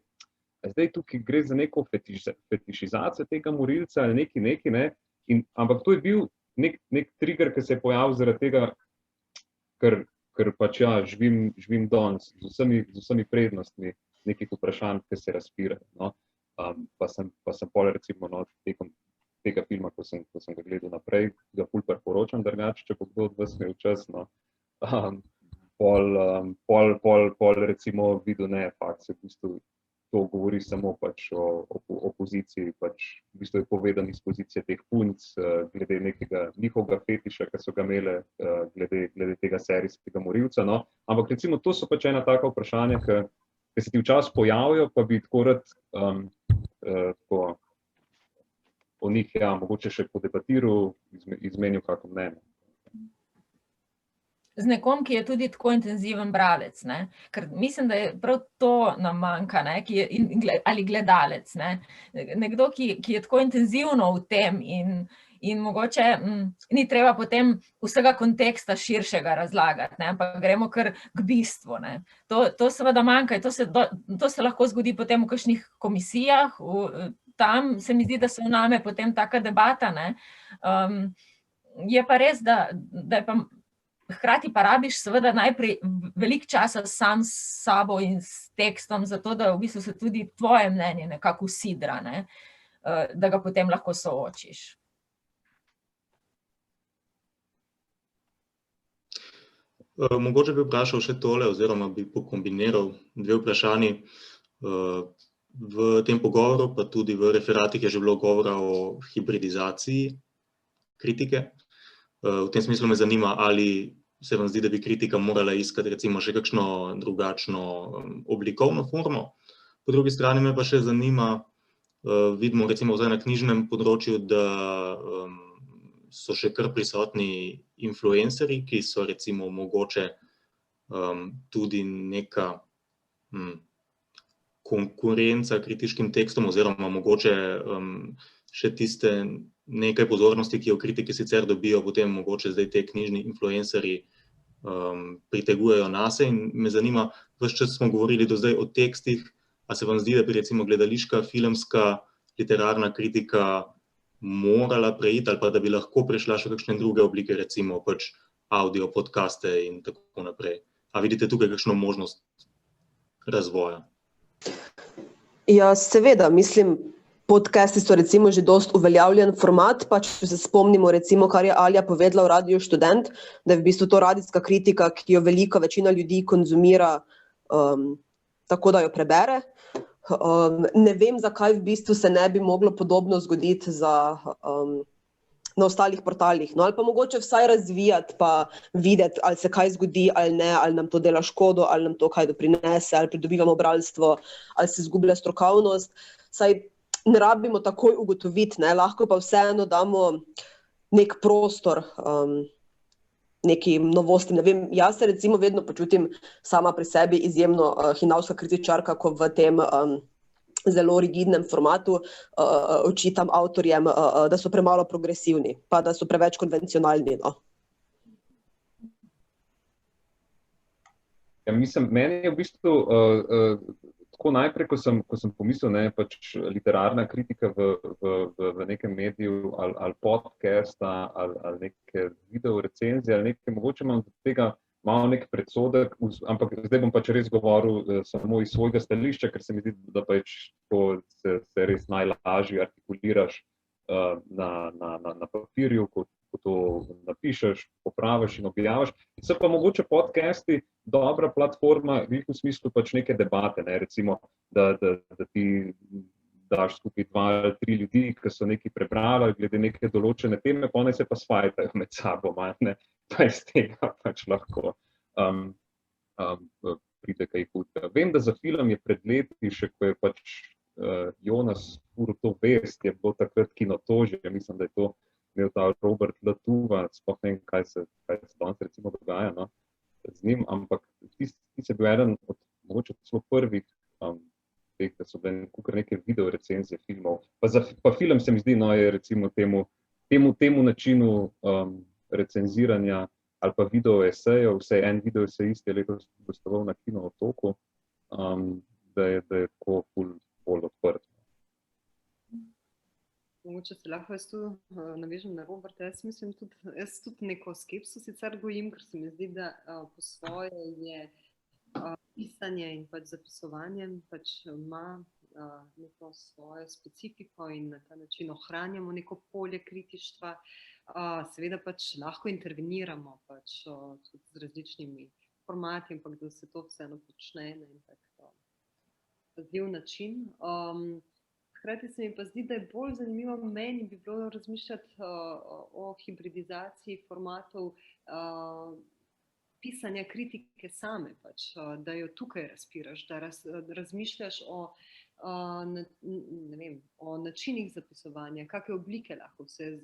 [SPEAKER 2] zdaj tukaj gre za neko fetišizacijo tega morilca ali neki, ne, ampak to je bil nek trigger, ki se je pojavil zaradi tega, ker pač ja, živim danes z vsemi prednostmi nekih vprašanj, ki se razpirajo, no. Pa sem pol recimo, no, tekom tega filma, ko sem ga gledal naprej, ga ful priporočam drugače, če bo kdo od vas imel čas, no. Pol recimo videl, ne, fakt se v bistvu to govori samo pač o opoziciji, pač v bistvu je povedan iz pozicije teh punc, glede nekega njihovega fetiša, ki so ga imele, glede tega serijskega morilca, no. Ampak recimo to so pač ena taka vprašanja, ki se ti včasih pojavijo, pa bi tako rad o njih, ja, mogoče še podebatiral, izmenil kako mnenje.
[SPEAKER 5] Z nekom, ki je tudi tako intenziven bralec, ne? Ker mislim, da je prav to nam manjka, ne? Ali gledalec. Ne? Nekdo, ki je tako intenzivno v tem in mogoče ni treba potem vsega konteksta širšega razlagati, ne? Ampak gremo kar k bistvu. Ne? To seveda manjka in to se lahko zgodi potem v kakšnih komisijah, tam se mi zdi, da se vname potem taka debata. Ne? Je pa res, da je pa hkrati pa rabiš seveda najprej veliko časa sam s sabo in s tekstom, zato da v bistvu se tudi tvoje mnenje nekako usidra, ne? Da ga potem lahko soočiš.
[SPEAKER 1] Mogoče bi vprašal še tole, oziroma bi pokombiniral dve vprašanji. V tem pogovoru, pa tudi v referatih je že bilo govora o hibridizaciji kritike. V tem smislu me zanima, ali se vam zdi, da bi kritika morala iskati recimo še kakšno drugačno oblikovno formo. Po drugi strani me pa še zanima, vidimo recimo zdaj na knjižnem področju, da so še kar prisotni influencerji, ki so recimo mogoče tudi neka konkurenca kritiškim tekstom, oziroma mogoče še tiste nekaj pozornosti, ki jo kritiki sicer dobijo, potem mogoče zdaj te knjižni influencerji pritegujejo nase. In me zanima, ves čas smo govorili do zdaj o tekstih, a se vam zdi, da bi recimo gledališka, filmska, literarna kritika morala preiti, ali pa da bi lahko prišla še kakšne druge oblike, recimo pač audio, podcaste in tako naprej. A vidite tukaj kakšno možnost razvoja?
[SPEAKER 6] Ja, seveda, mislim, podcasti so recimo že dosti uveljavljen format, pa če se spomnimo recimo, kar je Alja povedala v Radiu Študent, da je v bistvu to radijska kritika, ki jo velika večina ljudi konzumira tako, da jo prebere. Ne vem, zakaj v bistvu se ne bi moglo podobno zgoditi na ostalih portalih, no, ali pa mogoče vsaj razvijati pa videti, ali se kaj zgodi ali ne, ali nam to dela škodo, ali nam to kaj doprinese, ali pridobivamo bralstvo, ali se izgublja strokovnost. Saj ne rabimo takoj ugotoviti, ne, lahko pa vseeno damo nek prostor nekim novostim. Ne vem, jaz se recimo vedno počutim sama pri sebi izjemno hinavska kritičarka, ko v tem zelo rigidnem formatu očitam avtorjem, da so premalo progresivni, pa da so preveč konvencionalni. No.
[SPEAKER 2] Ja, mislim, meni je v bistvu tako najprej, ko sem pomislil, ne, pač literarna kritika v nekem mediju ali podcasta ali neke video recenzije ali nekaj, mogoče imam do tega malo nek predsodek, ampak zdaj bom pač res govoril samo iz svojega stališča, ker se mi zdi, da pač se res najlažje artikuliraš na papirju, ko to napišeš, popraviš in objaviš. So pa mogoče podcasti dobra platforma v smislu pač neke debate, ne? Recimo, da ti daš skupaj 2 ali 3 ljudi, ki so nekaj prebrali glede neke določene teme, pa se pa spajtajo med sabo, ne? Pa iz tega pač lahko pride kaj hudega. Vem, da za film je pred leti, še ko je pač Jonas furil to vest, je bilo takrat Kinotožje, mislim, da je to imel ta Robert Latuva, sploh ne vem, kaj se danes recimo dogaja, no, z njim, ampak ti se bil eden od mogoče celo prvih teh, da so bile neke video recenzije filmov. Pa film se mi zdi, no, je recimo temu načinu recenziranja ali pa video esejev, vsaj en video esejist je letos gostoval na Kino Otoku, da je tako ful bolj odprt.
[SPEAKER 3] Mogoče se lahko jaz tu navežem na Roberta. Jaz tudi neko skepso sicer gojim, ker se mi zdi, da po svoje je pisanje in pač zapisovanje pač ima neko svojo specifiko in na ta način ohranjamo neko polje kritištva. Seveda pač lahko interveniramo pač tudi z različnimi formati, ampak da se to vseeno počne na en tak pazljiv način. Hkrati se mi pa zdi, da je bolj zanimivo, meni bi bilo razmišljati o hibridizaciji formatov pisanja kritike same, pač, da jo tukaj razpiraš, da razmišljaš o načinih zapisovanja, kakšne oblike lahko se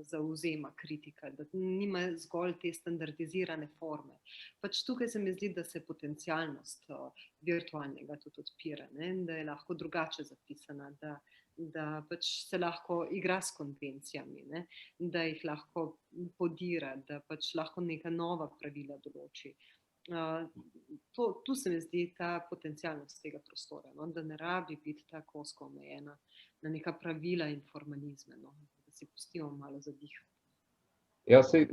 [SPEAKER 3] zauzema kritika, da nima zgolj te standardizirane forme. Pač tukaj se mi zdi, da se potencialnost virtualnega tudi odpira, ne? Da je lahko drugače zapisana, da pač se lahko igra s konvencijami, ne? Da jih lahko podira, da pač lahko neka nova pravila določi. Tu se mi zdi ta potencialnost tega prostora, no? Da ne rabi biti tako ozko omejena na neka pravila in formalizme, no? Da si pustimo malo zadihati.
[SPEAKER 2] Ja, sej,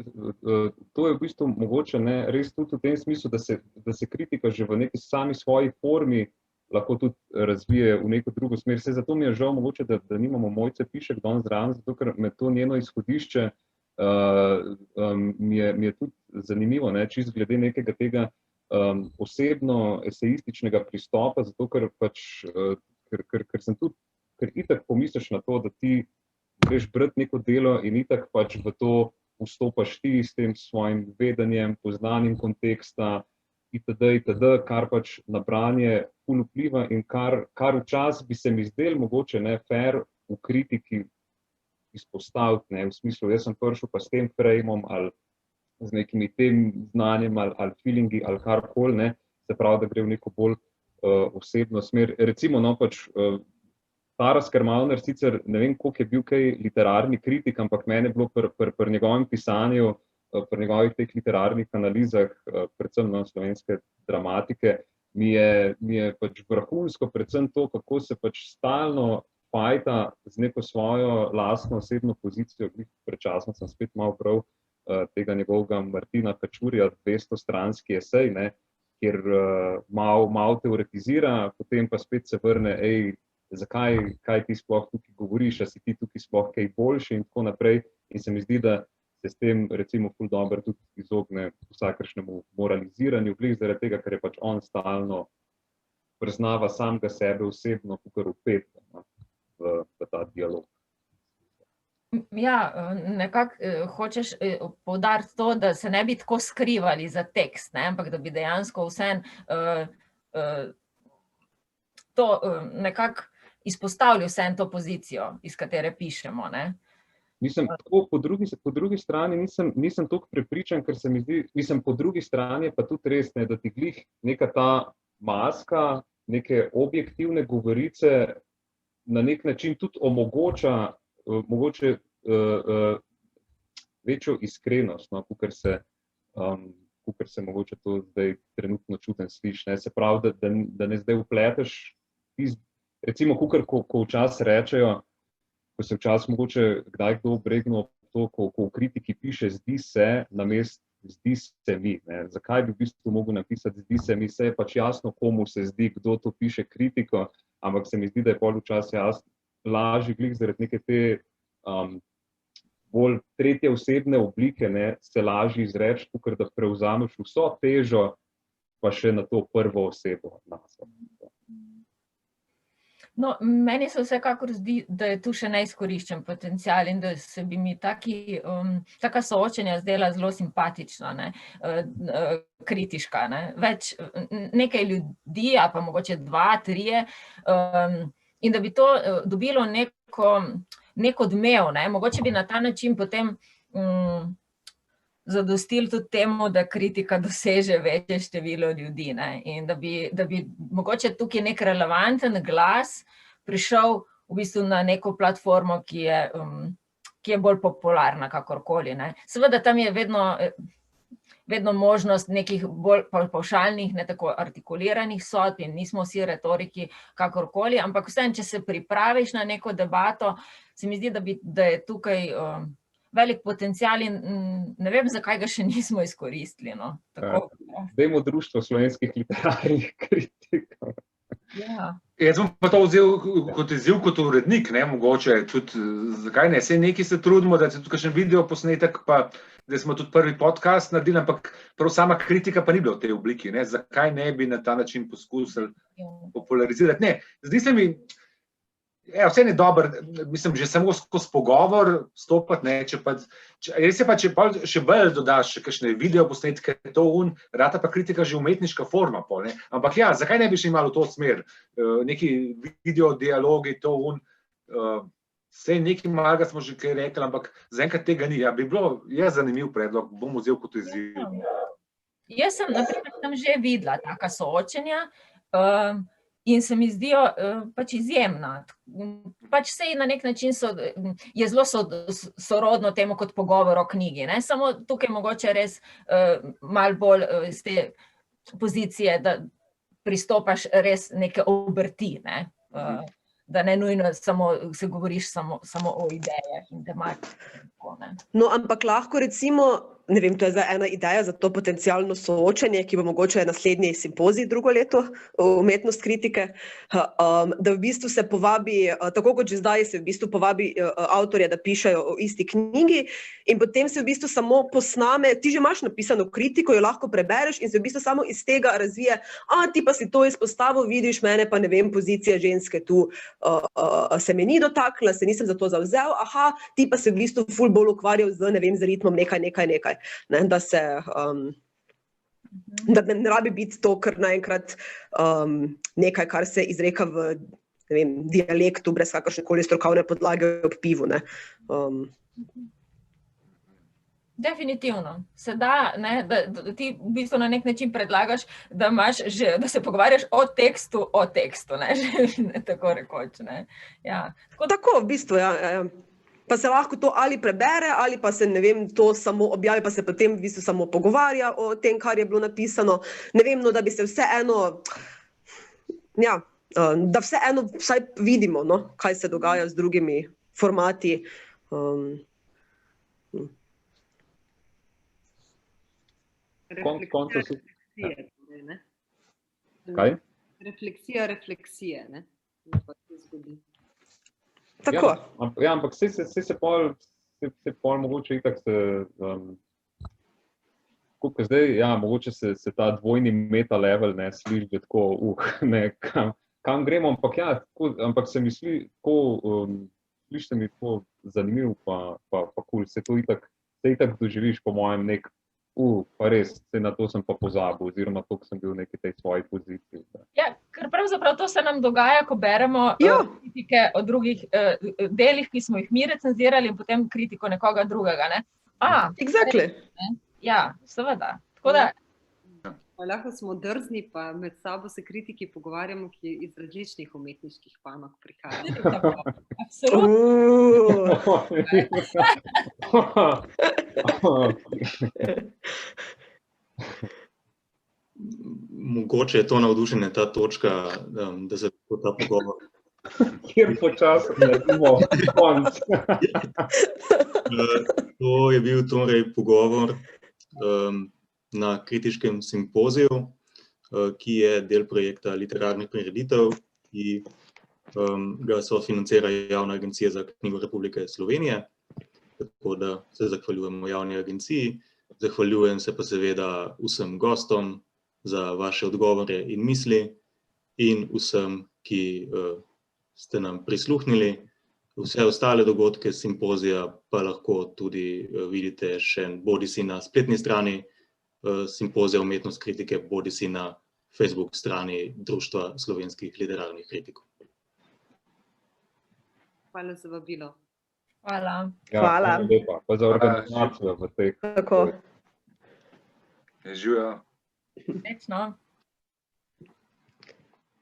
[SPEAKER 2] to je v bistvu mogoče, ne, res tudi v tem smislu, da se kritika že v neki sami svoji formi lahko tudi razvije v neko drugo smer. Sej zato mi je žal mogoče, da nimamo Mojce Pišek danes zraven, zato ker me to njeno izhodišče mi je tudi zanimivo, ne, čisto glede nekega tega osebno esejističnega pristopa, zato ker pač, ker sem tudi, ker itak pomisliš na to, da ti greš brati neko delo in itak pač v to vstopaš ti s tem svojim vedenjem, poznanjem konteksta, itd., kar pač na branje ful vpliva in kar včasih bi se mi zdelo mogoče ne fair v kritiki izpostaviti, ne, v smislu, jaz sem prišel pa s tem frameom ali z nekimi tem znanjem ali feelingi ali karkoli, ne, se pravi, da gre v neko bolj osebno smer. Recimo, no, pač Taras Kermauner, sicer ne vem, koliko je bil kaj literarni kritik, ampak meni je bilo pri njegovem pisanju, pri njegovih teh literarnih analizah, predvsem na slovenske dramatike, mi je pač vrhunsko predvsem to, kako se pač stalno fajta z neko svojo lastno osebno pozicijo. Prečasno sem spet malo prav tega njegovega Martina Kačurja, 200-stranski esej, ne, kjer malo teoretizira, potem pa spet se vrne, kaj ti sploh tukaj govoriš, a si ti tukaj sploh kaj boljši in tako naprej. In se mi zdi, da se s tem recimo ful dobro tudi izogne vsakršnemu moraliziranju, zaradi tega, ker je pač on stalno priznava samega sebe osebno, kakor vpet v ta dialog.
[SPEAKER 5] Ja, nekako hočeš poudariti to, da se ne bi tako skrivali za tekst, ne, ampak da bi dejansko vseeno to nekako izpostavili vseeno to pozicijo, iz katere pišemo, ne.
[SPEAKER 2] Mislim, tako po drugi strani nisem toliko prepričan, ker se mi zdi, mislim, po drugi strani pa tudi res, ne, da ti glih neka ta maska, neke objektivne govorice na nek način tudi omogoča mogoče večjo iskrenost, no, kakor se mogoče to zdaj trenutno čutim sliši, ne, se pravi, da ne zdaj vpleteš, recimo, kakor ko včasih rečejo, ko se včasih mogoče kdaj kdo obregnil to, ko v kritiki piše zdi se, namesto zdi se mi, ne, zakaj bi v bistvu mogel napisati zdi se mi, se je pač jasno, komu se zdi, kdo to piše kritiko, ampak se mi zdi, da je pol včasih lažji glih zaradi neke te bolj tretje osebne oblike, ne, se lažje izreči, kakor da prevzameš vso težo, pa še na to prvo osebo nas.
[SPEAKER 5] No, meni se vsekakor zdi, da je tu še neizkoriščen potencial in da se bi mi taka soočenja zdela zelo simpatična, ne, kritiška, ne. Več nekaj ljudi, ali pa mogoče 2, 3, in da bi to dobilo nek odmev, ne. Mogoče bi na ta način potem zadostili tudi temu, da kritika doseže večje število ljudi, ne. In da bi mogoče tukaj nek relevanten glas prišel v bistvu na neko platformo, ki je bolj popularna kakorkoli, ne. Seveda tam je vedno vedno možnost nekih bolj pavšalnih, ne tako artikuliranih sodb in nismo vsi retoriki kakorkoli, ampak vseeno, če se pripraviš na neko debato, se mi zdi, da je tukaj velik potencial in ne vem, zakaj ga še nismo izkoristili. No.
[SPEAKER 2] Dajmo Društvo slovenskih literarnih kritikov.
[SPEAKER 5] Ja.
[SPEAKER 4] Jaz bom pa to vzel kot izziv, kot urednik, ne, mogoče tudi, zakaj ne, saj nekaj se trudimo, da je tudi kakšen video posnetek, pa da smo tudi prvi podcast naredili, ampak prav sama kritika pa ni bila v tej obliki, ne, zakaj ne bi na ta način poskusili popularizirati. Ne, zdi se mi, vse je dobro, mislim, že samo skozi pogovor stopati, ne, res je pa, če pa še bolj dodaš kakšne video posnetke, to rata pa kritika že umetniška forma, ne, ampak ja, zakaj ne bi še imeli v to smer, neki video dialogi, vse nekaj malega smo že kaj rekli, ampak zaenkrat tega ni, ja, bi bilo, je zanimiv predlog, bom vzel kot izziv.
[SPEAKER 5] Jaz sem, naprimer, že videla taka soočenja, in se mi zdijo pač izjemna. Pač sej na nek način je zelo sorodno temu kot pogovor o knjigi, ne? Samo tukaj mogoče res malo bolj iz te pozicije, da pristopaš res neke obrti, ne? Da ne nujno se govoriš samo o idejah in tematiki.
[SPEAKER 6] No, ampak lahko recimo, ne vem, to je zdaj ena ideja za to potencialno soočenje, ki bo mogoče naslednji simpozij drugo leto, umetnost kritike, da v bistvu se povabi, tako kot že zdaj se v bistvu povabi avtorje, da pišejo o isti knjigi in potem se v bistvu samo posname, ti že imaš napisano kritiko, jo lahko prebereš in se v bistvu samo iz tega razvije, ti pa si to izpostavil, vidiš mene pa ne vem, pozicija ženske tu se me ni dotaknila, se nisem za to zavzel, ti pa se v bistvu ful bolj ukvarjal z, ne vem, z ritmom nekaj. Ne, da se, da ne rabi biti to kar naenkrat nekaj, kar se izreka v, ne vem, dialektu, brez kakršnekoli strokovne podlage ob pivu, ne.
[SPEAKER 5] Definitivno. Se da, ne, da ti v bistvu na nek način predlagaš, da se pogovarjaš o tekstu, ne, tako rekoč, ne. Ja.
[SPEAKER 6] Tako, v bistvu, ja. Pa se lahko to ali prebere, ali pa se, ne vem, to samo objavi, pa se potem v bistvu samo pogovarja o tem, kar je bilo napisano. Ne vem, no, da bi se vseeno, ja, da vseeno vsaj vidimo, no, kaj se dogaja z drugimi formati.
[SPEAKER 2] Kaj?
[SPEAKER 3] Refleksija, ne?
[SPEAKER 6] Tako.
[SPEAKER 2] Ja, ampak se pol mogoče itak kot zdaj, ja, mogoče se ta dvojni meta-level, ne, sliši, da tako, ne, kam gremo, ampak ja, ampak se mi sliši mi tako zanimiv, pa cool, se itak doživiš po mojem nek, pa res, na to sem pa pozabil, oziroma to, ko sem bil v neki tej svoji poziciji.
[SPEAKER 5] Ja, ker pravzaprav to se nam dogaja, ko beremo kritike o drugih delih, ki smo jih mi recenzirali in potem kritiko nekoga drugega, ne?
[SPEAKER 6] Exactly.
[SPEAKER 5] Ja, seveda. Tako da...
[SPEAKER 3] Lahko smo drzni, pa med sabo se kritiki pogovarjamo, ki iz različnih umetniških panog prihajajo.
[SPEAKER 1] Mogoče je to navdušenje, ta točka, da se ta pogovor.
[SPEAKER 2] Kjer počasno naredimo konc.
[SPEAKER 1] To je bil torej pogovor na kritiškem simpoziju, ki je del projekta literarnih prireditev, ki ga sofinancira Javna agencija za knjigo Republike Slovenije. Tako da se zahvaljujemo Javni agenciji, zahvaljujem se pa seveda vsem gostom za vaše odgovore in misli in vsem, ki ste nam prisluhnili. Vse ostale dogodke simpozija pa lahko tudi vidite še bodisi na spletni strani Simpozija umetnost kritike, bodisi na Facebook strani Društva slovenskih literarnih kritikov.
[SPEAKER 3] Hvala za vabilo.
[SPEAKER 5] Hvala.
[SPEAKER 2] Ja, hvala lepa, pa za organizacijo v teh.
[SPEAKER 6] Tako.
[SPEAKER 4] Živijo.
[SPEAKER 5] Večno.